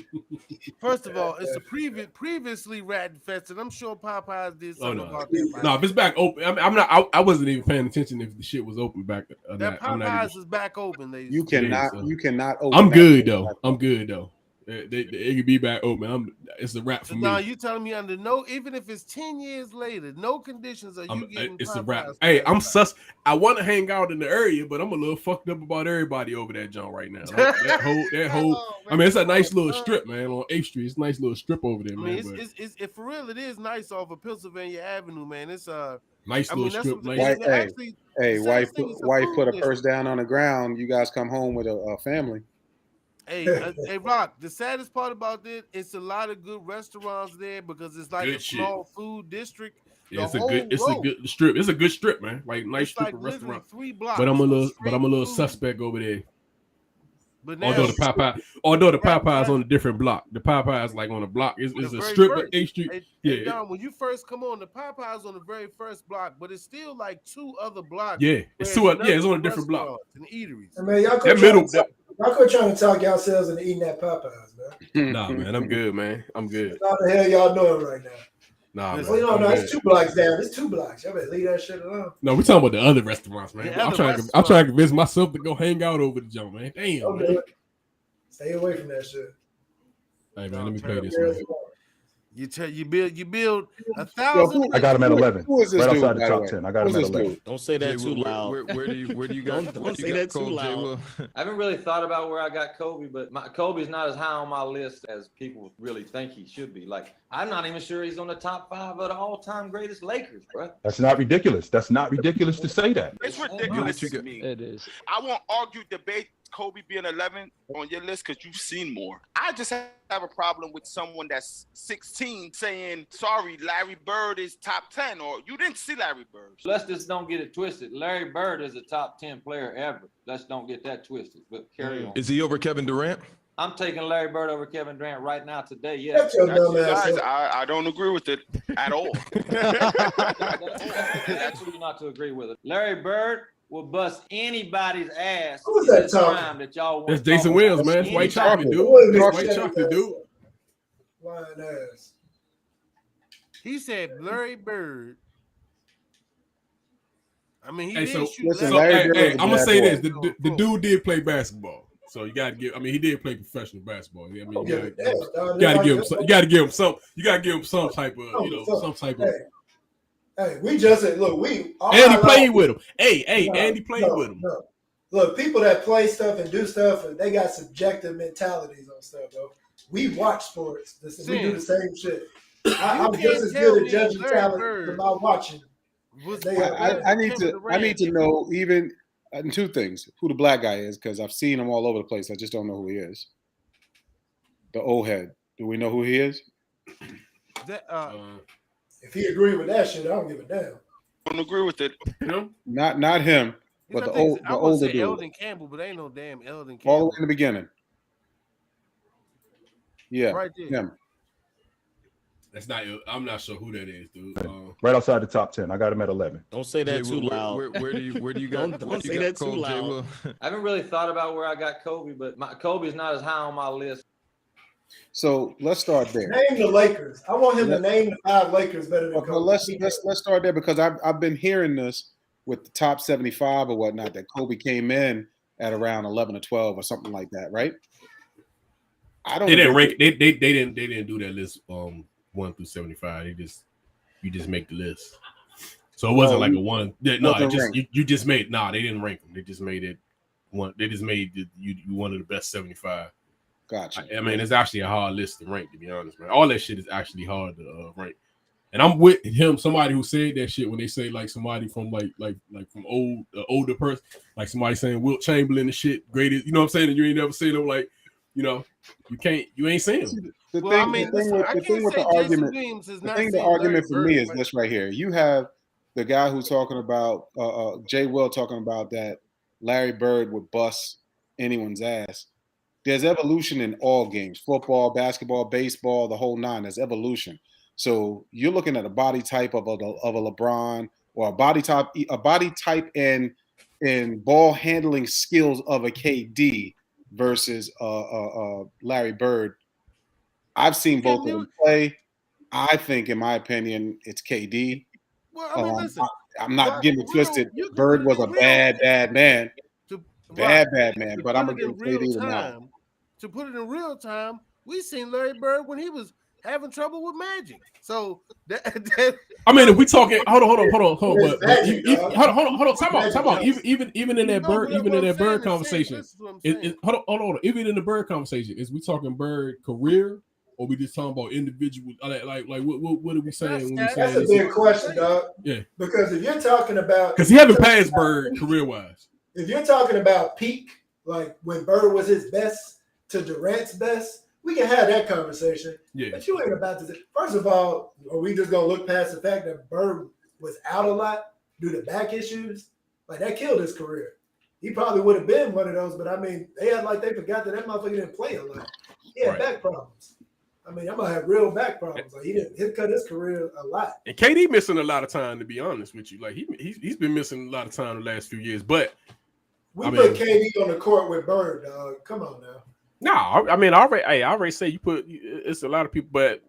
First of all, it's a previously rat infested. I'm sure Popeyes did something about that. No, if it's back open, I wasn't even paying attention if the shit was open back. That Popeyes is back open. You cannot open. I'm good though. It could be back open. It's a wrap for me. Now you telling me even if it's 10 years later, no conditions are you getting. It's a wrap. Hey, I'm sus. I want to hang out in the area, but I'm a little fucked up about everybody over that joint right now. That whole. I mean, it's a nice little strip, man, on 8th Street. It's a nice little strip over there, man. It's for real. It is nice off of Pennsylvania Avenue, man. It's nice little strip. Wife put a purse down on the ground. You guys come home with a family. Hey, Rock. The saddest part about this, it's a lot of good restaurants there because it's like a small food district. Yeah, it's a good strip. It's a good strip, man. Like nice strip of restaurant. 3 blocks. But I'm a little suspect over there. But now, although the Popeyes on a different block. The Popeyes like on a block. It's a strip of 8th Street. Hey, Don, when you first come on, the Popeyes on the very first block, but it's still like 2 other blocks. Yeah, it's on a different block. And eateries. I mean, y'all quit trying to talk yourselves into eating that Popeyes, man. Nah, man, I'm good, man. I'm good. What the hell y'all doing right now? Nah, Well, man. no, it's 2 blocks down. It's 2 blocks. Y'all better leave that shit alone. No, we talking about the other restaurants, man. The I'm other trying to convince myself to go hang out over the joint, man. Damn, Don't man. do it. Stay away from that shit. Hey, man, let me play this, man. You build 1,000. I got him at 11. Who is this right dude, outside the by top way? 10. I got him at 11. Don't say that too loud. Where do you got? Don't say that too loud. I haven't really thought about where I got Kobe, but Kobe's not as high on my list as people really think he should be. Like, I'm not even sure he's on the top 5 of the all-time greatest Lakers, bro. That's not ridiculous. That's not ridiculous to say that. It's ridiculous to me. It is. I won't argue, debate Kobe being 11 on your list because you've seen more. I just have a problem with someone that's 16 saying, sorry, Larry Bird is top 10, or you didn't see Larry Bird. Let's just don't get it twisted. Larry Bird is a top 10 player ever. Let's don't get that twisted, but carry on. Is he over Kevin Durant? I'm taking Larry Bird over Kevin Durant right now today, yes. I don't agree with it at all. That's actually not to agree with it. Larry Bird will bust anybody's ass. Who's that talking? That y'all want. That's Jason Williams, man. It's white chocolate, dude. It's white chocolate, dude. Lying ass. He said Larry Bird. I mean, he Hey, did so, shoot. so Larry hey, I'm gonna say this: boy. the dude did play basketball, so you gotta give. I mean, he did play professional basketball. I mean, you gotta give him some. You gotta give him some. You gotta give him some type of, some type of. Hey, we just said, look, Andy played with him. Andy played with him. No. Look, people that play stuff and do stuff, and they got subjective mentalities on stuff, bro. We watch sports. We do the same shit. I'm just as good at judging talent about watching. I need to know even two things: who the black guy is, because I've seen him all over the place. I just don't know who he is. The old head. Do we know who he is? If he agree with that shit, I don't give a damn. I don't agree with it. Not him, but the older dude. Eldon Campbell, but ain't no damn Eldon Campbell. All the way in the beginning. Yeah, right there. Him. That's not. I'm not sure who that is, dude. Right outside the top 10. I got him at 11. Don't say that too loud. Where do you got? Don't say that too loud. I haven't really thought about where I got Kobe, but Kobe's not as high on my list. So let's start there. Name the Lakers. I want him to name the 5 Lakers better than Kobe. Let's start there, because I've been hearing this with the top 75 or whatnot, that Kobe came in at around 11 or 12 or something like that, right? They didn't rank. They didn't do that list 1 through 75. You just make the list. So it wasn't like a one. No, you just made. Nah, they didn't rank them. They just made it one. They just made you one of the best 75. Gotcha. I mean, it's actually a hard list to rank, to be honest, man. All that shit is actually hard to rank. And I'm with him. Somebody who said that shit when they say like somebody from like from older person, like somebody saying Wilt Chamberlain and shit, greatest. You know what I'm saying? And you ain't never seen him, like, you ain't seen him. The argument for me is this right here. You have the guy who's talking about Jay Will talking about that Larry Bird would bust anyone's ass. There's evolution in all games: football, basketball, baseball, the whole nine. There's evolution. So you're looking at a body type of a LeBron, or a body type and ball handling skills of a KD versus Larry Bird. I've seen both of them play. I think, in my opinion, it's KD. Well, I mean, listen, I'm not getting it twisted. Bird was a bad man. Bad man. But I'm going to give KD the nod. To put it in real time, we seen Larry Bird when he was having trouble with Magic. So I mean, if we talking, hold on. Hold on. Time out. Even in that Bird conversation, hold on. Even in the Bird conversation, is we talking Bird career, or we just talking about individual? Like what are we saying? That's a big question, dog. Yeah. Because if you're talking about, because he haven't passed Bird career wise. If you're talking about peak, like when Bird was his best to Durant's best, we can have that conversation. Yeah. But you ain't about to. First of all, are we just gonna look past the fact that Bird was out a lot due to back issues? Like, that killed his career. He probably would have been one of those, but I mean, they forgot that motherfucker didn't play a lot. He had back problems. I mean, I'm gonna have real back problems. Like, he cut his career a lot. And KD missing a lot of time, to be honest with you. Like, he's been missing a lot of time the last few years. But we put KD on the court with Bird, dog. Come on now. No, I mean, I already say you put. It's a lot of people, but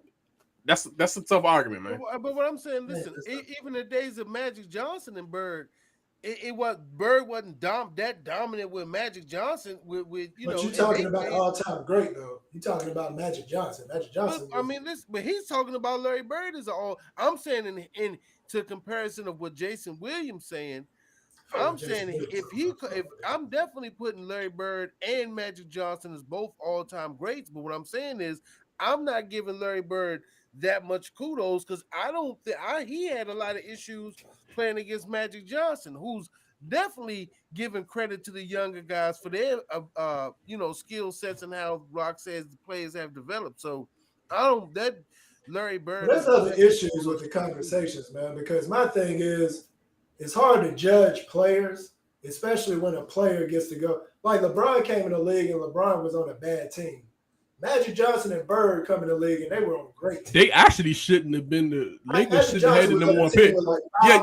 That's a tough argument, man. But what I'm saying, listen, even the days of Magic Johnson and Bird, Bird wasn't that dominant with Magic Johnson. With But you're talking about all-time great though. You're talking about Magic Johnson. Magic Johnson. I mean, listen, but he's talking about Larry Bird as all. I'm saying in to comparison of what Jason Williams saying. I'm saying if I'm definitely putting Larry Bird and Magic Johnson as both all-time greats, but what I'm saying is I'm not giving Larry Bird that much kudos because I don't think he had a lot of issues playing against Magic Johnson, who's definitely giving credit to the younger guys for their skill sets and how Rock says the players have developed. So Larry Bird. There's other issues with the conversations, man, because my thing is it's hard to judge players, especially when a player gets to go. Like LeBron came in the league and LeBron was on a bad team. Magic Johnson and Bird come in the league and they were on a great team. They actually shouldn't have been the Lakers should have had the number one pick. Yeah.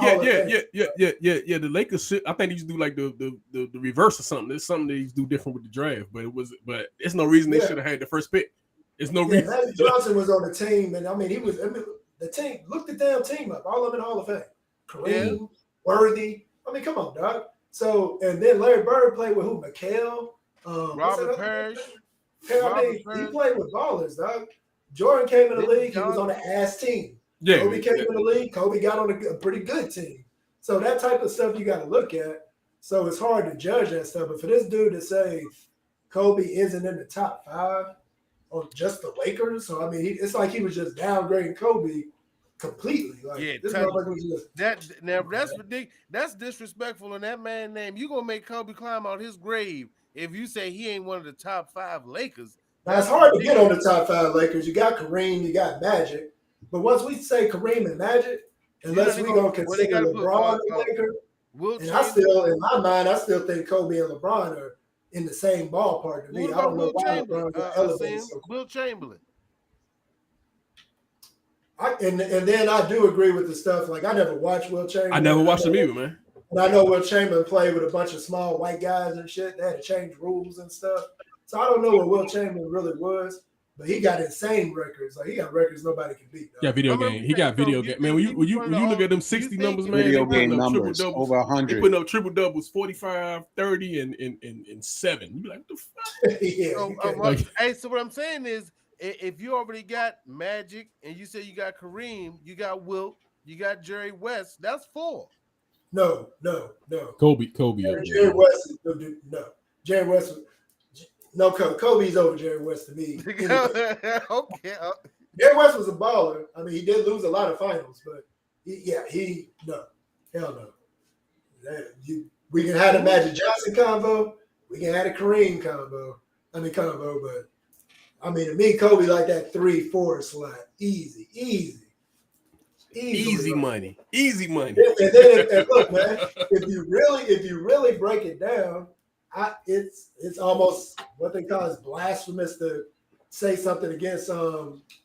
The Lakers should. I think they used to do like the reverse or something. There's something they used to do different with the draft, but it's no reason they should have had the first pick. There's no reason. Magic Johnson was on the team, and I mean the team. Look the damn team up. All of them in Hall of Fame. Kareem, Worthy. I mean, come on, dog. So and then Larry Bird played with who? McHale, Robert Parrish. He played with ballers, dog. Jordan came in the league. He was on an ass team. Yeah, Kobe came in the league. Kobe got on a pretty good team. So that type of stuff you got to look at. So it's hard to judge that stuff. But for this dude to say Kobe isn't in the top 5 on just the Lakers, so I mean, it's like he was just downgrading Kobe completely. Like, this motherfucker was just that's ridiculous. That's disrespectful in that man's name. You gonna make Kobe climb out his grave if you say he ain't one of the top 5 Lakers. Now, it's hard to get on the top 5 Lakers. You got Kareem, you got Magic. But once we say Kareem and Magic, unless we're going to consider LeBron a Laker, and I still, in my mind, I still think Kobe and LeBron are in the same ballpark to me. I don't know why LeBron got elevated so quick. Will Chamberlain. And then I do agree with the stuff. Like, I never watched Will Chamberlain. I never watched him either, man. And I know Will Chamberlain played with a bunch of small white guys and shit. They had to change rules and stuff. So I don't know what Will Chamberlain really was, but he got insane records. Like, he got records nobody can beat. Yeah, video game. He got video game. Man, when you look at them 60 numbers, man, video game numbers over 100. They putting up triple doubles, 45, 30, and 7. You be like, what the fuck? Hey, so what I'm saying is, if you already got Magic and you say you got Kareem, you got Wilt, you got Jerry West, that's 4. No. Kobe. Jerry West is no. Jerry West. No, Kobe's over Jerry West to me. Okay. Jerry West was a baller. I mean, he did lose a lot of finals, but hell no. We can have a Magic Johnson combo. We can have a Kareem combo. But I mean, to me, Kobe like that 3-4 slot, easy money. Easy money. And then look, man, if you really break it down, it's almost what they call is blasphemous to say something against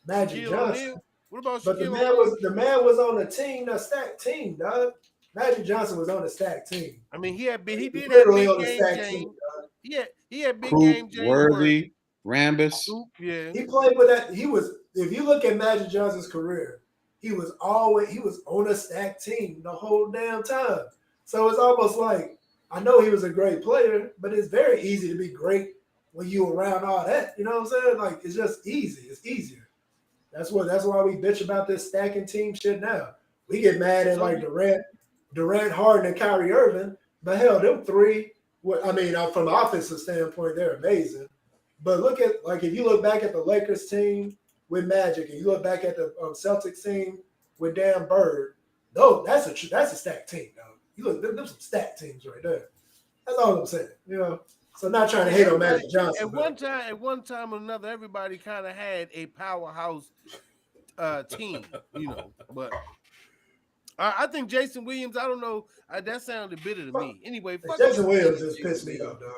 Magic Johnson. What about but the man was on a team, a stacked team, dog. Magic Johnson was on a stacked team. I mean, he did literally have on a big stacked game. team, dog. He had big Coop, game. James Worthy, Rambis. Yeah, he played with that. He was. If you look at Magic Johnson's career, he was on a stacked team the whole damn time. So it's almost like, I know he was a great player, but it's very easy to be great when you around all that. You know what I'm saying? Like, it's just easy. It's easier. That's why we bitch about this stacking team shit now. We get mad at like Durant, Harden, and Kyrie Irving, but hell, them 3. I mean, from an offensive standpoint, they're amazing. But look at, like, if you look back at the Lakers team with Magic, and you look back at the Celtics team with Dan Bird, that's a stacked team, though. You look, there's some stacked teams right there. That's all I'm saying. You know, so not trying to hate on Magic Johnson. At one time or another, everybody kind of had a powerhouse team. You know, but I think Jason Williams. I don't know. That sounded bitter to me. Anyway, Jason Williams just pissed me off, dog.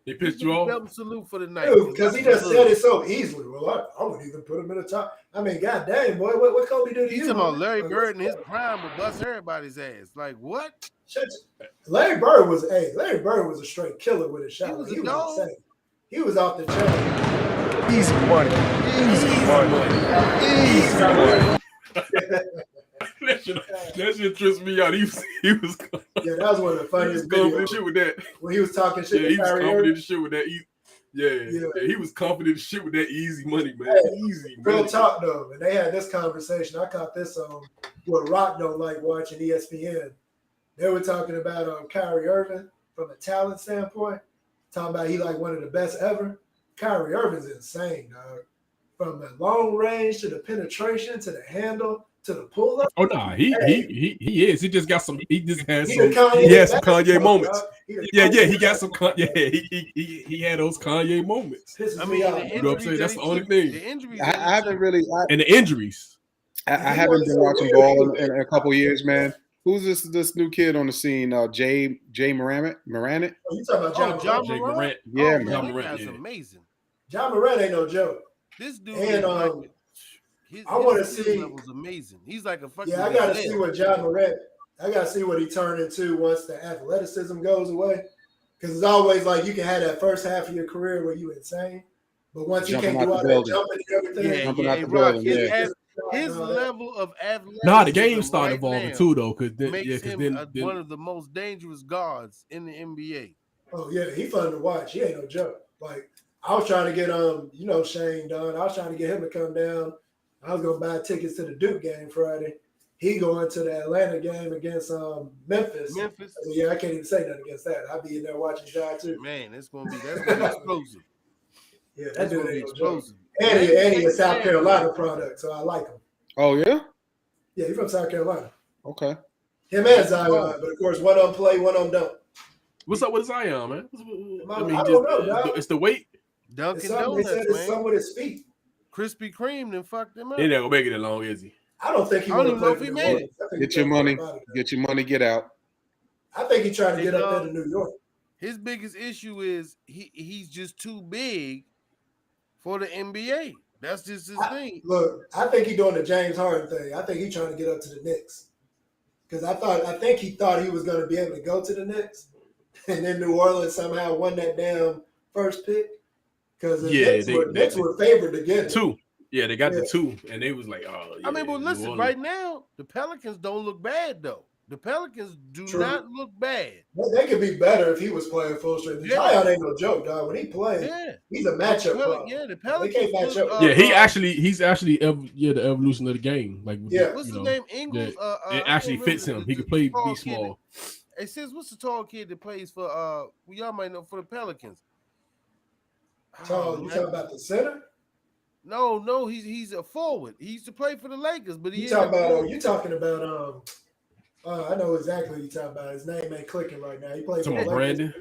He pissed you off? Salute for the night. Because he just said it so easily. Well, I wouldn't even put him in the top. I mean, goddamn, boy, what Kobe do to you? He's talking about Larry Bird in his prime would bust everybody's ass. Like, what? Larry Bird was a straight killer with his shot. He was insane. He was off the chain. Easy money. That shit trips me out. He was yeah, that was one of the funniest confident videos. shit with that. When he was talking shit. Yeah, he was Kyrie confident Irving. as shit with that. He was confident as shit with that easy money, man. Hey, easy real money. talk though, and they had this conversation. I caught this on what Rock don't like watching ESPN. They were talking about Kyrie Irving from a talent standpoint, talking about he like one of the best ever. Kyrie Irving's insane, dog. From the long range to the penetration to the handle to the pull up. Oh nah, he is. He just got some. He just has He some. the Kanye He had some best, Kanye dog. moments. He the Yeah, Kanye he got best. some. He had those Kanye moments. Pisses I me mean, off. the You know what I'm saying? That's the only thing. The injuries. I haven't really. And the injuries. I haven't been watching ball in a couple years, man. Who's this new kid on the scene? Jay Morant? Oh, you talking about John Jay Morant? Morant. Yeah, Oh, man. John that Morant. guy's Yeah. amazing. John Morant ain't no joke. This dude And, is like, I want to skill see. level's amazing. He's like a fucking. Yeah, I got to see what John Morant. I got to see what he turned into once the athleticism goes away. Because it's always like you can have that first half of your career where you insane, but once you can't do all that jumping and everything, Jumping out the Rock, building, yeah. his level of athleticism. Nah, the game started right evolving now too, though, because makes him then one of the most dangerous guards in the NBA. Oh yeah, he fun to watch. He ain't no joke. Like I was trying to get Shane Dunn. I was trying to get him to come down. I was gonna buy tickets to the Duke game Friday. He going to the Atlanta game against Memphis. Yeah, I can't even say nothing against that. I'll be in there watching Jai too. Man, that's gonna be explosive. Yeah, that dude ain't no joke. explosive. And he a South Carolina product, so I like him. Oh yeah. Yeah, he's from South Carolina. Okay. Him and Zion, but of course, one of them play, one of them don't. What's up with Zion, man? I don't know, dog. It's the weight. Dunkin' They Donuts, said it's man. something with his feet. Krispy Kreme then fucked him up. He never gonna make it along, is he? I don't think he I don't want to even know play if for he New made Orleans. it. I think Get he your trying to money. get out of there. Get your money. Get out. I think he's trying to get up there to New York. His biggest issue is he's just too big for the NBA. That's just his thing. Look, I think he's doing the James Harden thing. I think he's trying to get up to the Knicks. Because I think he thought he was going to be able to go to the Knicks. And then New Orleans somehow won that damn first pick. Because the Knicks were favored to get it. Two. Yeah, they got the two. And they was like, oh, yeah. I mean, but listen, right now, the Pelicans don't look bad, though. The Pelicans do not look bad. Well, they could be better if he was playing full strength. Zion ain't no joke, dog. When he plays, he's a matchup problem. Yeah, the Pelicans. They can't match up. He's actually the evolution of the game. Like, what's his name? Ingles. It actually fits him. He could play be small. Hey, sis, what's the tall kid that plays for? Y'all might know for the Pelicans. Tall. You talking about the center? No, he's a forward. He used to play for the Lakers, but you talking about I know exactly what you're talking about. His name ain't clicking right now. He plays for Brandon.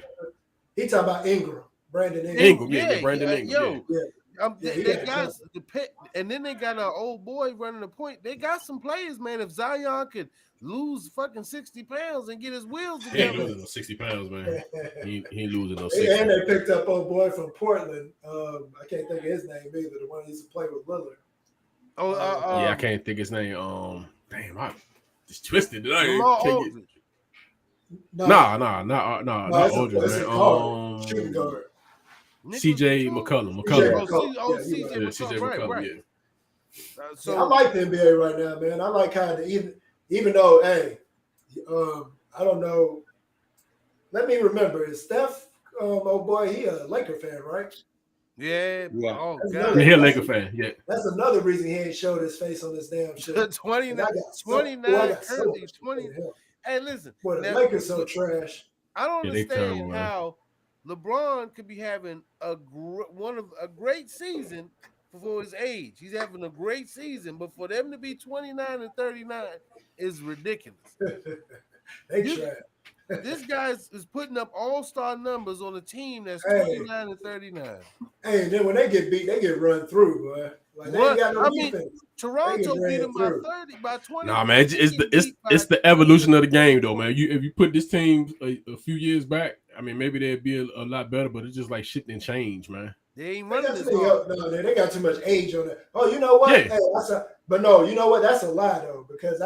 He talking about Ingram. Brandon Ingram. Brandon Ingram. They got the pit, and then they got an old boy running the point. They got some players, man. If Zion could lose fucking 60 pounds and get his wheels together, he ain't losing no 60 pounds, man. he ain't losing no 60. And they picked up old boy from Portland. I can't think of his name either. The one who used to play with Lillard. Yeah, I can't think his name. Damn, I just twisted it. No, not Aldridge, man. Shooting guard. CJ McCollum. CJ McCollum. So I like the NBA right now, man. I like how even though, hey, I don't know. Let me remember. Is Steph, old boy, he a Laker fan, right? Yeah. Oh God. He a Laker fan. Yeah. That's another reason he ain't showed his face on this damn shit. 29. Hey, listen. Boy, the Lakers so trash. I don't understand how LeBron could be having a great season for his age. He's having a great season, but for them to be 29 and 39 is ridiculous. They trash. This guy is putting up all-star numbers on a team that's 29 and 39. Hey, and then when they get beat, they get run through, boy. Like they ain't got no defense. Toronto beat them by 20. Nah, man, it's the evolution of the game, though, man. If you put this team a few years back, I mean, maybe they'd be a lot better, but it's just like shit didn't change, man. They ain't running this hard. They got too much age on it. Oh, you know what? Yeah. Hey, but no, you know what? That's a lie, though, because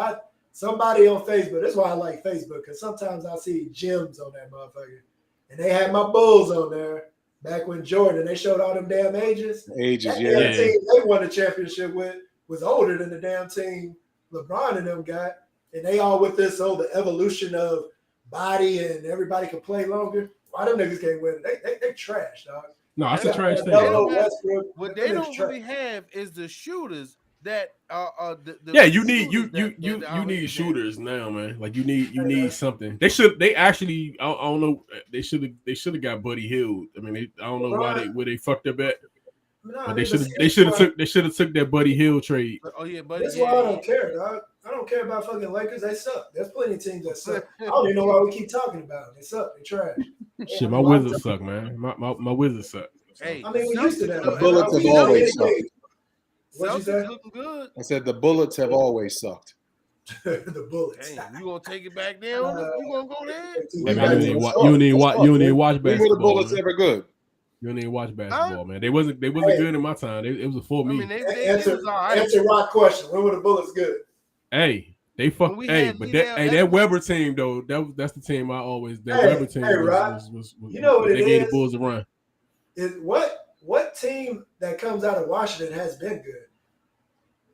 somebody on Facebook, that's why I like Facebook, because sometimes I see gems on that motherfucker, and they had my Bulls on there, back when Jordan, they showed all them damn ages. That yeah. team they won the championship with was older than the damn team LeBron and them got. And they all with this, the evolution of body and everybody can play longer. Why them niggas can't win? They trash, dog. No, that's a trash thing. What they don't really have is the shooters that you need shooters now, man. Like you need something. They actually I don't know, they should have got Buddy Hield. I mean, I don't know where they fucked up at. But they should have took that Buddy Hield trade. Oh yeah, Buddy. That's why I don't care, dog. I don't care about fucking Lakers. They suck. There's plenty of teams that suck. I don't even know why we keep talking about them. They suck. They trash. Shit, my Wizards suck, man. My Wizards suck. Hey, I mean, we used to that. The Bullets have always sucked. What you say? Looking good. I said the Bullets have always sucked. The Bullets. Hey, you gonna take it back down? You gonna go there? You don't need watch basketball. Were the Bullets ever good? You don't need to watch basketball, man. They wasn't good in my time. It was before me. I mean, they was all right. Answer my question. When were the Bullets good? Hey, they fuck. Hey, but that Weber team though, that's the team I always. That Weber team was you know what they it gave is? the Bulls a run. What team that comes out of Washington has been good?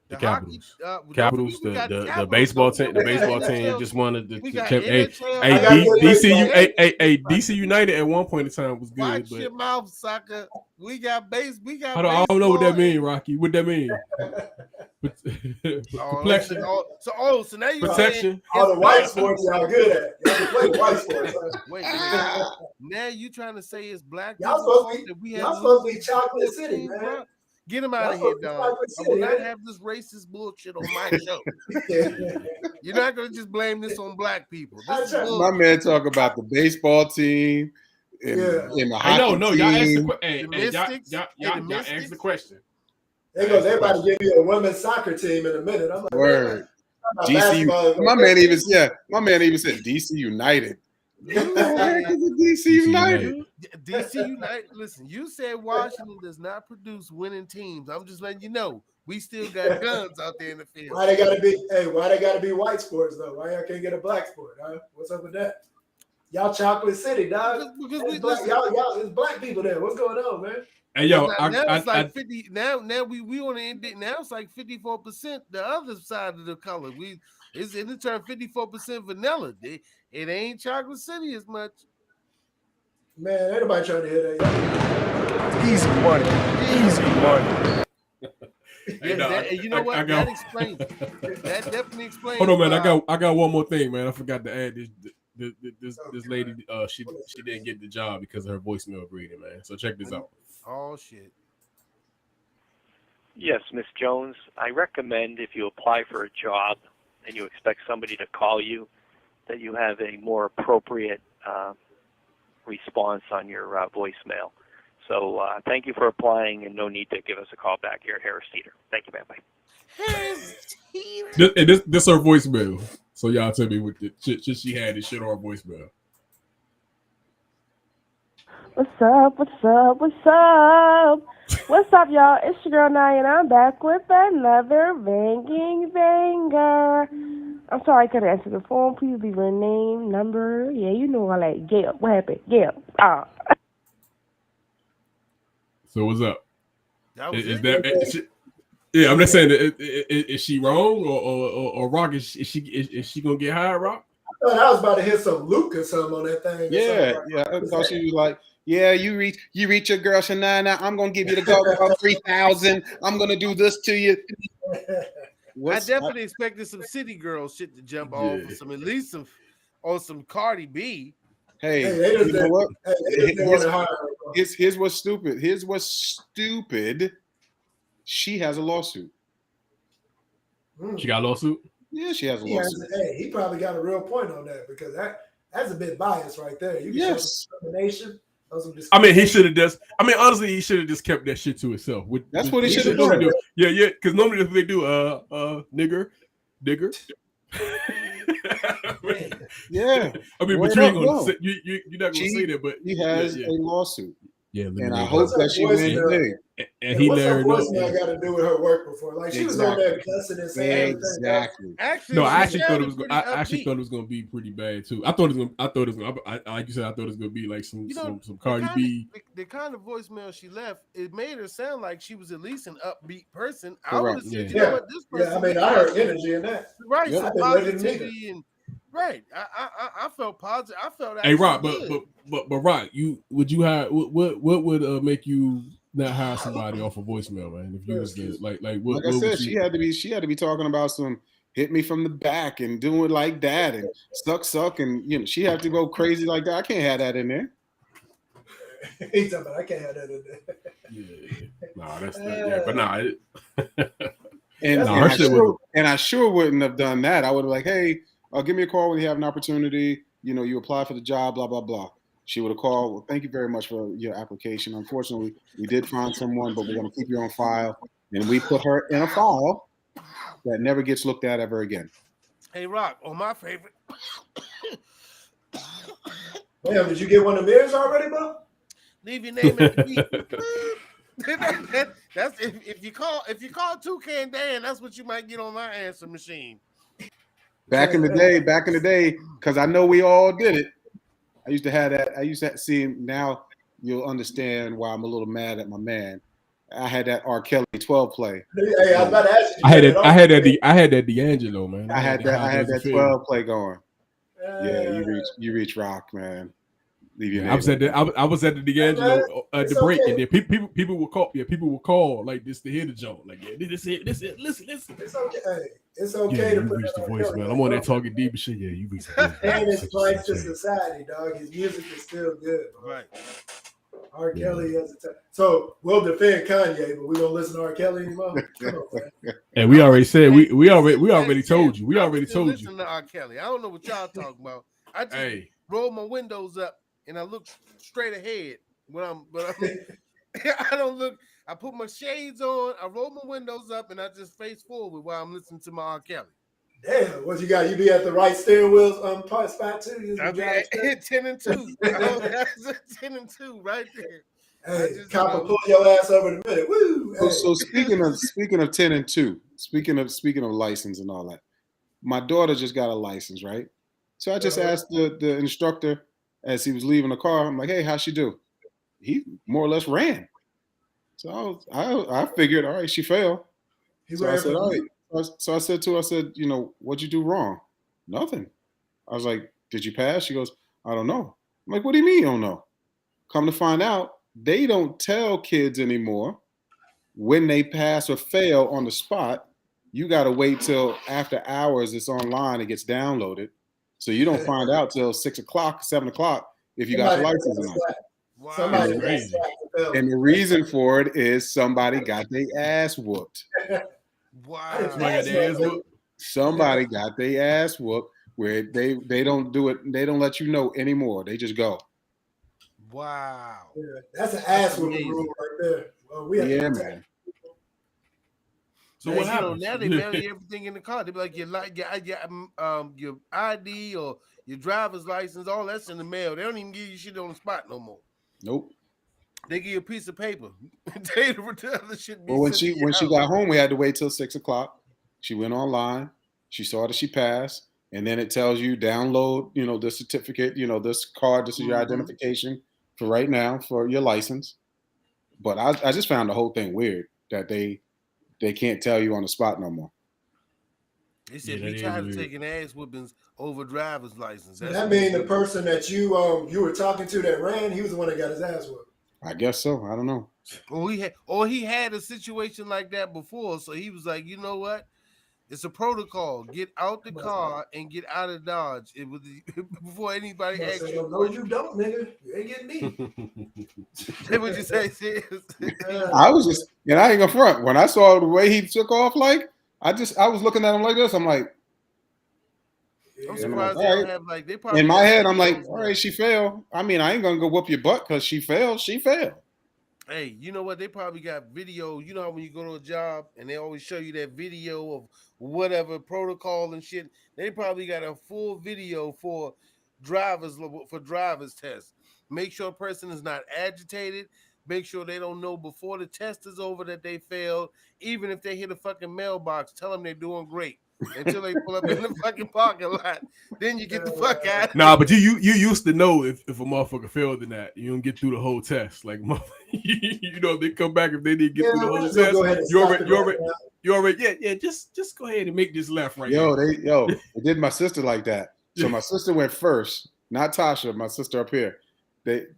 The Capitals. The baseball team. The baseball team just wanted to. DC United at one point in time was good. Watch but your mouth, sucker. We got base. I don't know what that means, Rocky. What that mean? Complexion. So now you protection. All the white sports y'all good at. Y'all can play white sports. Wait. Now you trying to say it's black? Y'all supposed to be Chocolate City, man. Bro. Get him out of here, dog. I will not have this racist bullshit on my show. You're not gonna just blame this on black people. My man talk about the baseball team and the hockey no, team. Y'all asked the question. There goes everybody give you a women's soccer team in a minute. I'm like, word. My man even said DC United. DC United. DC United. Listen, you said Washington does not produce winning teams. I'm just letting you know we still got guns out there in the field. Why they gotta be white sports though? Why y'all can't get a black sport? Huh? What's up with that? Y'all Chocolate City, dog. Because y'all it's black people there. What's going on, man? Hey yo, it's like 50. Now we want to end it. Now it's like 54%. The other side of the color. It's in the term 54% vanilla. It ain't Chocolate City as much. Man, ain't nobody trying to hear that. Easy money. You know what? That explains it. That definitely explains. Hold on, man. I got one more thing, man. I forgot to add this lady. She didn't get the job because of her voicemail breeding, man. So check this out. Oh shit. Yes, Miss Jones. I recommend if you apply for a job and you expect somebody to call you, that you have a more appropriate response on your voicemail. So thank you for applying, and no need to give us a call back here at Harris Teeter. Thank you, man. Bye. This her voicemail. So y'all tell me what the shit she had this shit on her voicemail. What's up, y'all? It's your girl Naya, and I'm back with another banging banger. I'm sorry I couldn't answer the phone. Please leave your name, number. Yeah, you know all that. Gail, what happened? Gail. So what's up? Is yeah, I'm just saying. Is she wrong or Rock? Is she gonna get hired, Rock? I thought I was about to hit some Luke or something on that thing. Yeah. I thought she was like, yeah, you reach your girl Shania. I'm gonna give you the go for 3,000. I'm gonna do this to you. I definitely expected some City Girls shit to jump off, or some at least some Cardi B. Hey, you know what? Here's what's stupid. She has a lawsuit. She got a lawsuit? Yeah, she has a lawsuit. He probably got a real point on that because that's a bit biased right there. You can show discrimination. I mean, he should have just. I mean, honestly, he should have just kept that shit to himself. That's what he should have done. Yeah. Because normally that's what they do. Nigger. Yeah. I mean, but you ain't gonna say, you're not gonna say that. But he has a lawsuit. And I hope that she wins the day. And he what's let her her know. voicemail got to do with her work before? Like she was on there cussing and saying everything. Exactly. Actually, No, I actually thought it was. I actually thought it was going to be pretty bad too. I thought it was going. Like you said, I thought it was going to be like some Cardi B. The kind of voicemail she left, it made her sound like she was at least an upbeat person. Correct. I would have said, you know what, this person. Yeah, I mean, I heard energy in that. Right, Yep. some positivity and right. I felt positive. I felt. Hey, Rock, good. but Rock, would you hire? What would make you not hire somebody off a voicemail, man? If you was the, like I said, she had to be talking about some hit me from the back and doing like that and suck and she had to go crazy like that. I can't have that in there. He's talking about I can't have that in there. Yeah. Nah, that's but nah. And I sure wouldn't have done that. I would have like, hey, give me a call when you have an opportunity. You apply for the job, blah, blah, blah. She would have called. Well, thank you very much for your application. Unfortunately, we did find someone, but we're going to keep you on file. And we put her in a file that never gets looked at ever again. Hey, Rock, my favorite. Damn, did you get one of theirs already, bro? Leave your name at the beat. That's if you call Toucan Dan, that's what you might get on my answer machine. Back in the day, because I know we all did it. I used to have that. I used to see. Now you'll understand why I'm a little mad at my man. I had that R. Kelly 12 play. Hey, I was about to ask you. I had that D'Angelo, man. I had that 12 play going. Yeah, you reach Rock, man. I was at the D'Angelo at the break, and then people will call. Yeah, people will call like this to hear the joke. Like, yeah, this it. Listen. It's okay. It's okay yeah, to you put reach the that voicemail. I'm on that talking deep shit. Yeah, you reach the voicemail. And it's price to society, dog. His music is still good. Right. R. Kelly has a time. So we'll defend Kanye, but we don't listen to R. Kelly anymore. Come on, man. And we already said we already told you. We already told you. Listen to R. Kelly. I don't know what y'all talking about. I just roll my windows up and I look straight ahead I don't look. I put my shades on. I roll my windows up and I just face forward while I'm listening to my R. Kelly. Damn, what you got? You be at the right steering wheels spot too. I be 10 and 2. That's 10 and 2 right there. Hey, copper, pull your ass over in a minute. Woo! Hey. So speaking of 10 and 2, speaking of license and all that, my daughter just got a license, right? So I just asked the instructor as he was leaving the car. I'm like, hey, how'd she do? He more or less ran. So I figured, all right, she failed. So I said, all right. So I said to her, what'd you do wrong? Nothing. I was like, did you pass? She goes, I don't know. I'm like, what do you mean you don't know? Come to find out, they don't tell kids anymore when they pass or fail on the spot. You got to wait till after hours it's online, it gets downloaded. So you don't find out till 6 o'clock, 7 o'clock if you got the license or not. Wow. And the reason for it is somebody got their ass whooped. Wow. Somebody got their ass whooped where they don't do it. They don't let you know anymore. They just go. Wow. Yeah, that's an ass whooping rule right there. Man. So what happens? Now they value everything in the car. They be like your ID or your driver's license, all that's in the mail. They don't even give you shit on the spot no more. Nope. They give you a piece of paper. Well, when she got home, we had to wait till 6 o'clock. She went online. She saw that she passed, and then it tells you download, the certificate, this card. This is your identification for right now for your license. But I just found the whole thing weird that they can't tell you on the spot no more. They said we tried to take an ass whoopings over driver's license. That means the person that you were talking to that ran, he was the one that got his ass whooped. I guess so. I don't know. He had a situation like that before, so he was like, you know what? It's a protocol. Get out the car and get out of Dodge. It was before anybody asks you. No, you don't, nigga. You ain't getting me. What you say, sis? I was just, I ain't gonna front. When I saw the way he took off, like I was looking at him like this. I'm like, I'm surprised they don't have like they probably in my head. I'm like, all right, she failed. I mean, I ain't gonna go whoop your butt because she failed. She failed. Hey, you know what? They probably got video. You know how when you go to a job and they always show you that video of whatever protocol and shit. They probably got a full video for drivers tests. Make sure a person is not agitated. Make sure they don't know before the test is over that they failed. Even if they hit a fucking mailbox, tell them they're doing great until they pull up in the fucking parking lot. Then you get the fuck out. Nah, but you used to know if a motherfucker failed in that, you don't get through the whole test. Like, you know, if they come back if they didn't get through the whole test. You already, yeah. Just go ahead and make this left right now. They did my sister like that. So my sister went first, not Tasha, my sister up here.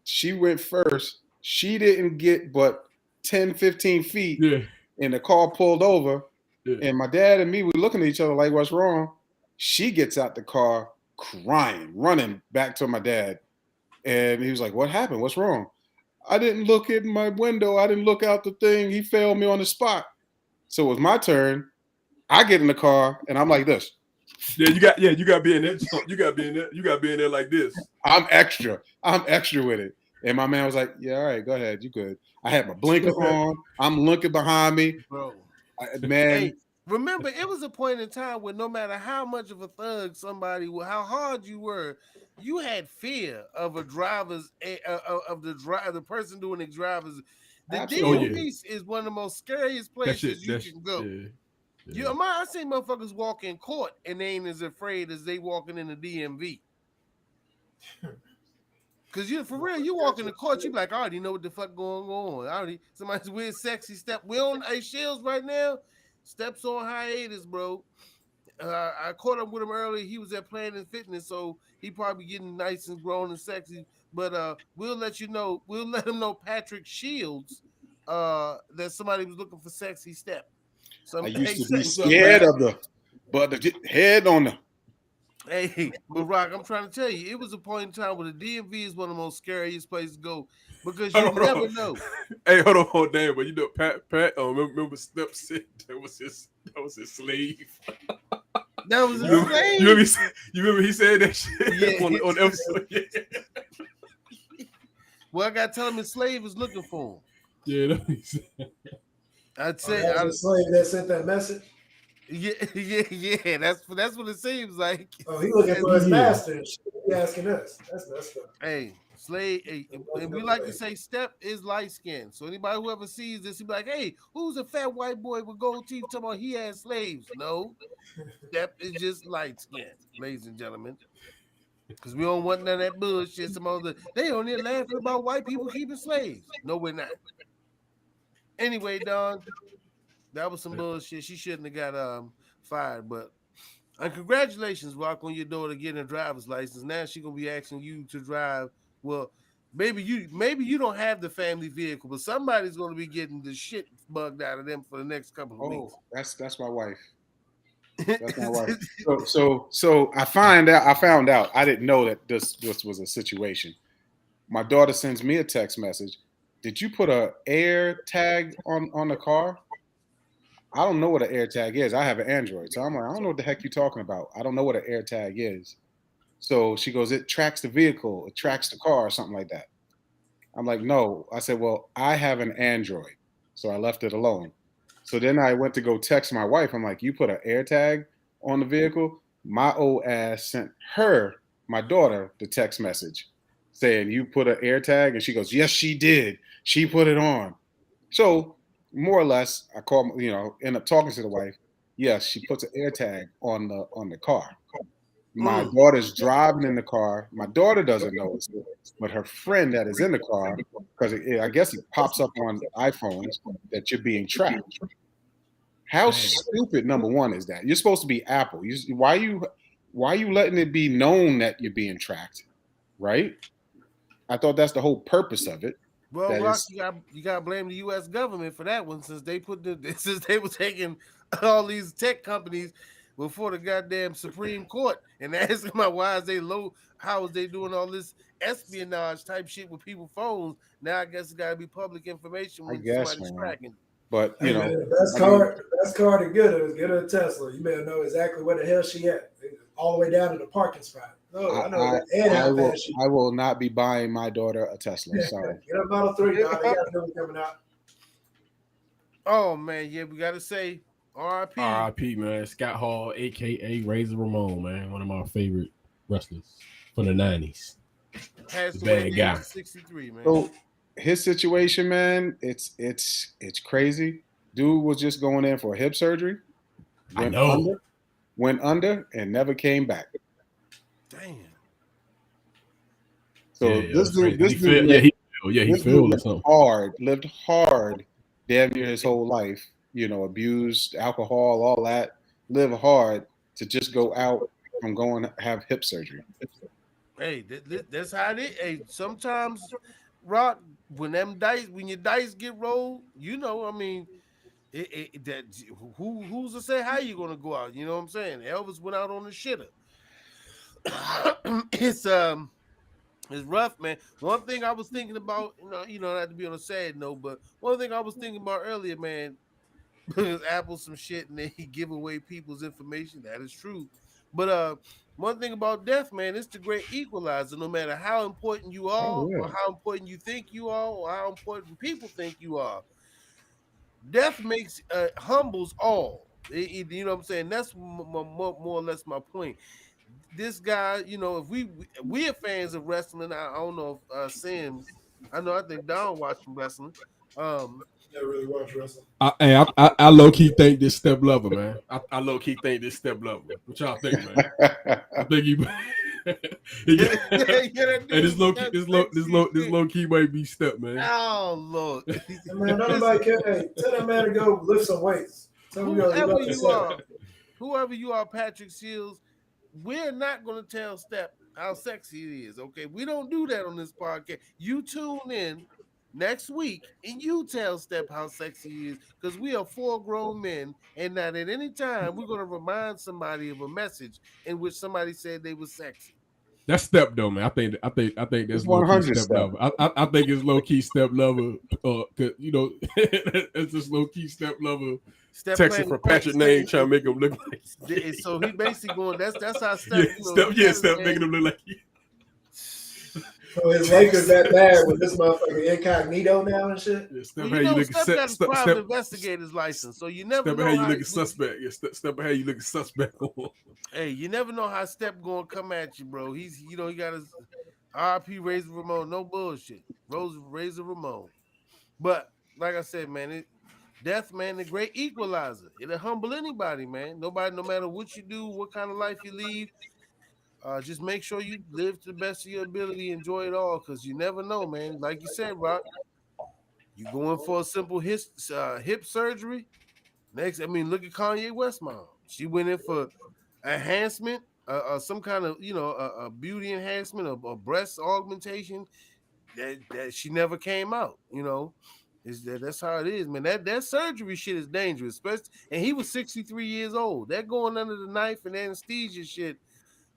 She went first. She didn't get but 10, 15 feet, and the car pulled over. And my dad and me were looking at each other like, what's wrong? She gets out the car crying, running back to my dad. And he was like, what happened? What's wrong? I didn't look in my window. I didn't look out the thing. He failed me on the spot. So it was my turn. I get in the car and I'm like this. Yeah, you got to be in there. You got to be in there. You got to be in there like this. I'm extra with it. And my man was like, yeah, all right, go ahead. You good. I had my blinker on. I'm looking behind me. Bro. Man. Hey, remember, it was a point in time where no matter how much of a thug somebody was, how hard you were, you had fear of a driver's, of the person doing the driver's. The DMV is one of the most scariest places you can go. Yeah. I seen motherfuckers walk in court and they ain't as afraid as they walking in the DMV. Cause for real, you walk in the court, you be like, I already know what the fuck going on. Somebody's weird, sexy step. We on Shields right now. Steps on hiatus, bro. I caught up with him earlier. He was at Planet Fitness, so he probably getting nice and grown and sexy. But we'll let you know. We'll let him know Patrick Shields that somebody was looking for sexy step. I used to be scared of the head on the. Hey, but Rock, I'm trying to tell you, it was a point in time where the DMV is one of the most scariest places to go because you never know. Hey, hold on, damn, but you know, Pat, remember Step said that was his slave. That was his slave. You remember he said that shit on the episode? Yeah. Well, I gotta tell him his slave was looking for him. Yeah, that makes sense. I'd say the slave that sent that message. Yeah. That's what it seems like. Oh, he looking for his master. He asking us. That's messed up. Hey, slave. Hey, and we like to say Step is light skinned. So anybody who ever sees this, he be like, "Hey, who's a fat white boy with gold teeth talking about he has slaves?" No, Step is just light skinned, ladies and gentlemen. Because we don't want none of that bullshit. They on there laughing about white people keeping slaves. No, we're not. Anyway, Don. That was some bullshit. She shouldn't have got fired. But congratulations, Rock, on your daughter getting a driver's license. Now she's gonna be asking you to drive. Well, maybe you don't have the family vehicle, but somebody's gonna be getting the shit bugged out of them for the next couple of weeks. That's my wife. That's my wife. So I found out. I didn't know that this was a situation. My daughter sends me a text message. Did you put an air tag on the car? I don't know what an air tag is. I have an Android. So I'm like, I don't know what the heck you're talking about. I don't know what an air tag is. So she goes, it tracks the vehicle. It tracks the car or something like that. I'm like, no. I said, well, I have an Android. So I left it alone. So then I went to go text my wife. I'm like, you put an air tag on the vehicle? My old ass sent her, my daughter, the text message saying, you put an air tag? And she goes, yes, she did. She put it on. So more or less, I call, end up talking to the wife. Yes, she puts an air tag on the car. My daughter's driving in the car. My daughter doesn't notice it, but her friend that is in the car, because I guess it pops up on iPhones that you're being tracked. How stupid, number one, is that? You're supposed to be Apple. Why are you letting it be known that you're being tracked, right? I thought that's the whole purpose of it. Well, Rock, you got to blame the U.S. government for that one, since they were taking all these tech companies before the goddamn Supreme Court and asking about how is they doing all this espionage type shit with people's phones. Now I guess it's got to be public information when somebody's tracking. But the best car to get her is get her a Tesla. You better know exactly where the hell she at, all the way down to the parking spot. I will not be buying my daughter a Tesla. Sorry. Get a Model 3. They got a coming out. Oh man, yeah, we gotta say R.I.P. R.I.P. man, Scott Hall, aka Razor Ramon, man, one of my favorite wrestlers from the '90s. Passed away Bad at guy. age 63, man. So his situation, man, it's crazy. Dude was just going in for hip surgery. Went under, and never came back. Damn. So Yeah, this dude he lived hard, damn near his whole life. You know, abused alcohol, all that. Live hard to just go out from going to have hip surgery. Hey, that's how it is. Hey, sometimes, Rock, when your dice get rolled, you know, I mean, who's to say how you gonna go out? You know what I'm saying? Elvis went out on the shitter. It's rough, man. One thing I was thinking about, not to be on a sad note, but one thing I was thinking about earlier, man, because Apple some shit and they give away people's information. That is true. But one thing about death, man, it's the great equalizer. No matter how important you are, or how important you think you are, or how important people think you are, death makes humbles all. You know what I'm saying? That's more or less my point. This guy, you know, if we are fans of wrestling, I don't know if Sims, I think Don watching wrestling. Never really watch wrestling. I low key think this Step Lover, man. I low key think this Step Lover. What y'all think, man? I think you. And this low key might be Step, man. Oh Lord, man, nobody can. Hey, tell that man to go lift some weights. Whoever you are, Patrick Shields, we're not going to tell Step how sexy it is. Okay, we don't do that on this podcast. You tune in next week and you tell Step how sexy he is, because we are 4 grown men, and not at any time we're going to remind somebody of a message in which somebody said they were sexy. That's Step though, man. I think that's low key Step Lover. I think it's low key Step Lover. Cause you know, it's just low key Step Lover. Texting for Patrick name, trying to make him look like. So he basically going. That's how Step. Step making him look like. So his Lakers that bad with this motherfucker incognito now and shit. Yeah, Step got his private investigator's license, so you never know how you looking suspect. Yeah, Step how you looking suspect. Hey, you never know how Step gonna come at you, bro. He's he got his RP Razor Ramon, no bullshit. Razor Ramon. But like I said, man, death, man, the great equalizer. It'll humble anybody, man. No matter what you do, what kind of life you lead. Just make sure you live to the best of your ability, enjoy it all, because you never know, man. Like you said, Rock, you going for a simple hip surgery. Next, look at Kanye West's mom. She went in for enhancement, some kind of, a beauty enhancement, a breast augmentation that she never came out, That's how it is, man. That surgery shit is dangerous, especially, and he was 63 years old. That going under the knife and anesthesia shit,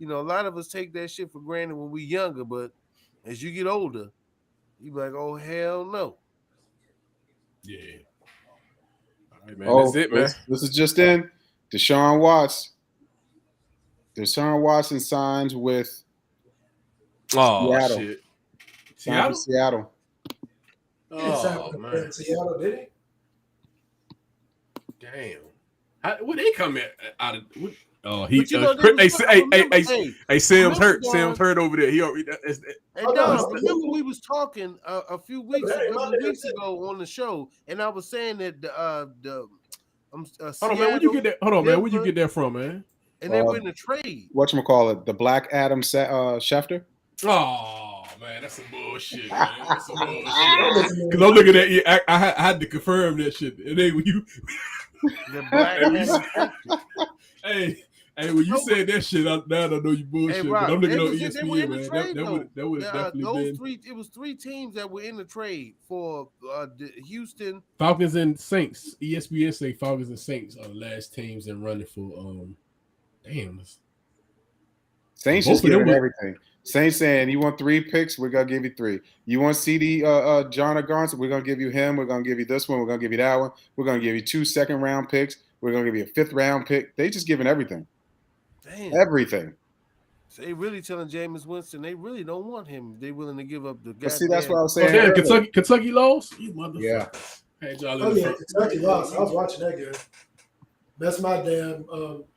a lot of us take that shit for granted when we younger, but as you get older, you be like, oh hell no. Yeah. All right, man. That's it, man. This is just in. Deshaun Watson. Deshaun Watson signs with Seattle. Shit. Seattle. Oh man. Seattle, did he? Damn. Where they come out of? Oh, Sam's hurt. Sam's hurt over there. He already. Remember we was talking a few weeks ago on the show, and I was saying that hold on, man. Where you get that? Hold on, man. Where you get that from, man? And they were in the trade. Whatchamacallit? The Black Adam Schefter? Oh man, that's some bullshit, man. That's some bullshit. Because I'm looking at you, I had to confirm that shit. And then when you, the Black Adam. Hey, when you said that shit, now I know you bullshit. Hey, but I'm looking on ESPN, man. That would definitely been. It was 3 teams that were in the trade for the Houston Falcons and Saints. ESPN say Falcons and Saints are the last teams in running for. Saints just giving everything. Saints saying, you want 3 picks, we're gonna give you 3. You want CD John Garnson, we're gonna give you him. We're gonna give you this one. We're gonna give you that one. We're gonna give you 2 second-round picks. We're gonna give you a 5th-round pick. They just giving everything. Damn. Everything. So they really telling Jameis Winston they really don't want him. They willing to give up the guy. See, that's what I was saying. Kentucky lost. You motherfucker. Yeah. Kentucky lost. I was watching that game. That's my damn.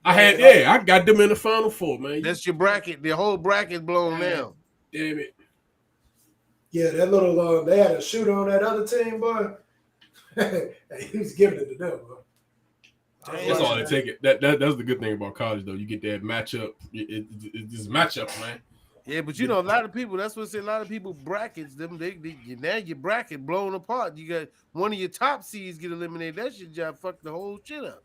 I got them in the Final Four, man. That's your bracket. The whole bracket blown now. Damn it. Yeah, that little they had a shooter on that other team, boy. He was giving it to them, bro. That's all they take it. That's the good thing about college, though. You get that matchup. It's matchups, man. Yeah, but you know, a lot of people. That's what I say. A lot of people brackets them. Now your bracket blown apart. You got one of your top seeds get eliminated. That shit job fucked the whole shit up.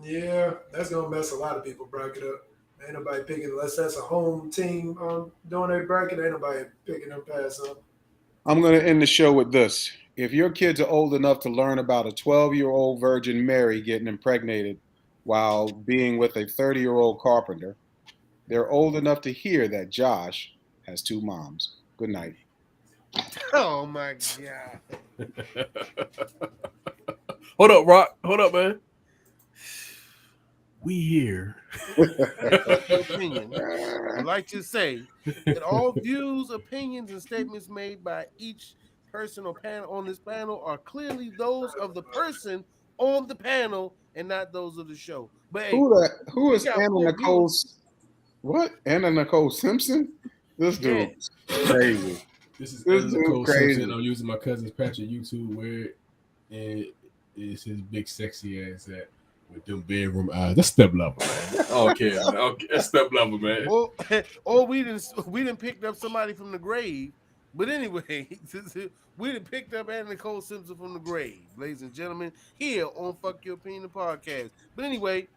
Yeah, that's gonna mess a lot of people bracket up. Ain't nobody picking unless that's a home team doing their bracket. Ain't nobody picking them past up. I'm going to end the show with this. If your kids are old enough to learn about a 12-year-old Virgin Mary getting impregnated while being with a 30-year-old carpenter, they're old enough to hear that Josh has 2 moms. Good night. Oh my God. Hold up, Rock. Hold up, man. We here. Opinion. I'd like to say that all views, opinions, and statements made by each person or panel on this panel are clearly those of the person on the panel and not those of the show. But hey, who is Anna Nicole? What? Anna Nicole Simpson? This dude crazy. This is Anna Nicole Simpson. I'm using my cousin's patch of YouTube where it is his big sexy ass at with them bedroom eyes. That's step level, man. Okay, that's step level, man. Or we didn't pick up somebody from the grave. But anyway, we done picked up Anna Nicole Simpson from the grave, ladies and gentlemen, here on Fuck Your Opinion the podcast. But anyway,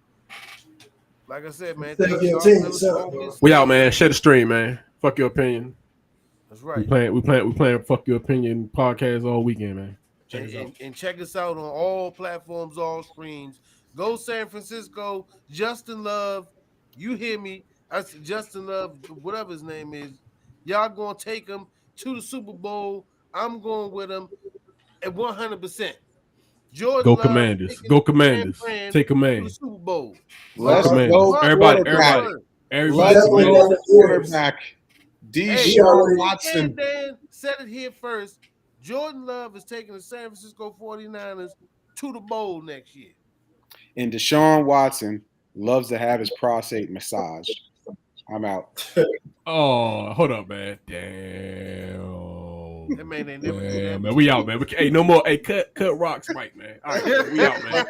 like I said, man, we out, man. Share the stream, man. Fuck Your Opinion. That's right. We playing Fuck Your Opinion podcast all weekend, man. And check us out on all platforms, all streams. Go San Francisco, Justin Love. You hear me? I said Justin Love, whatever his name is. Y'all gonna take him to the Super Bowl. I'm going with him at 100%. Jordan Go Love, Commanders. Go Commanders. Take command. to the Super Bowl. Let's go. Everybody. Let's go quarterback. Deshaun Watson. Dan said it here first. Jordan Love is taking the San Francisco 49ers to the bowl next year. And Deshaun Watson loves to have his prostate massaged. I'm out. Oh, hold up, man. Damn. That man ain't never do that. Man. We out, man. Hey, no more. Hey, cut Rock's mic, man. All right, man. We out, man.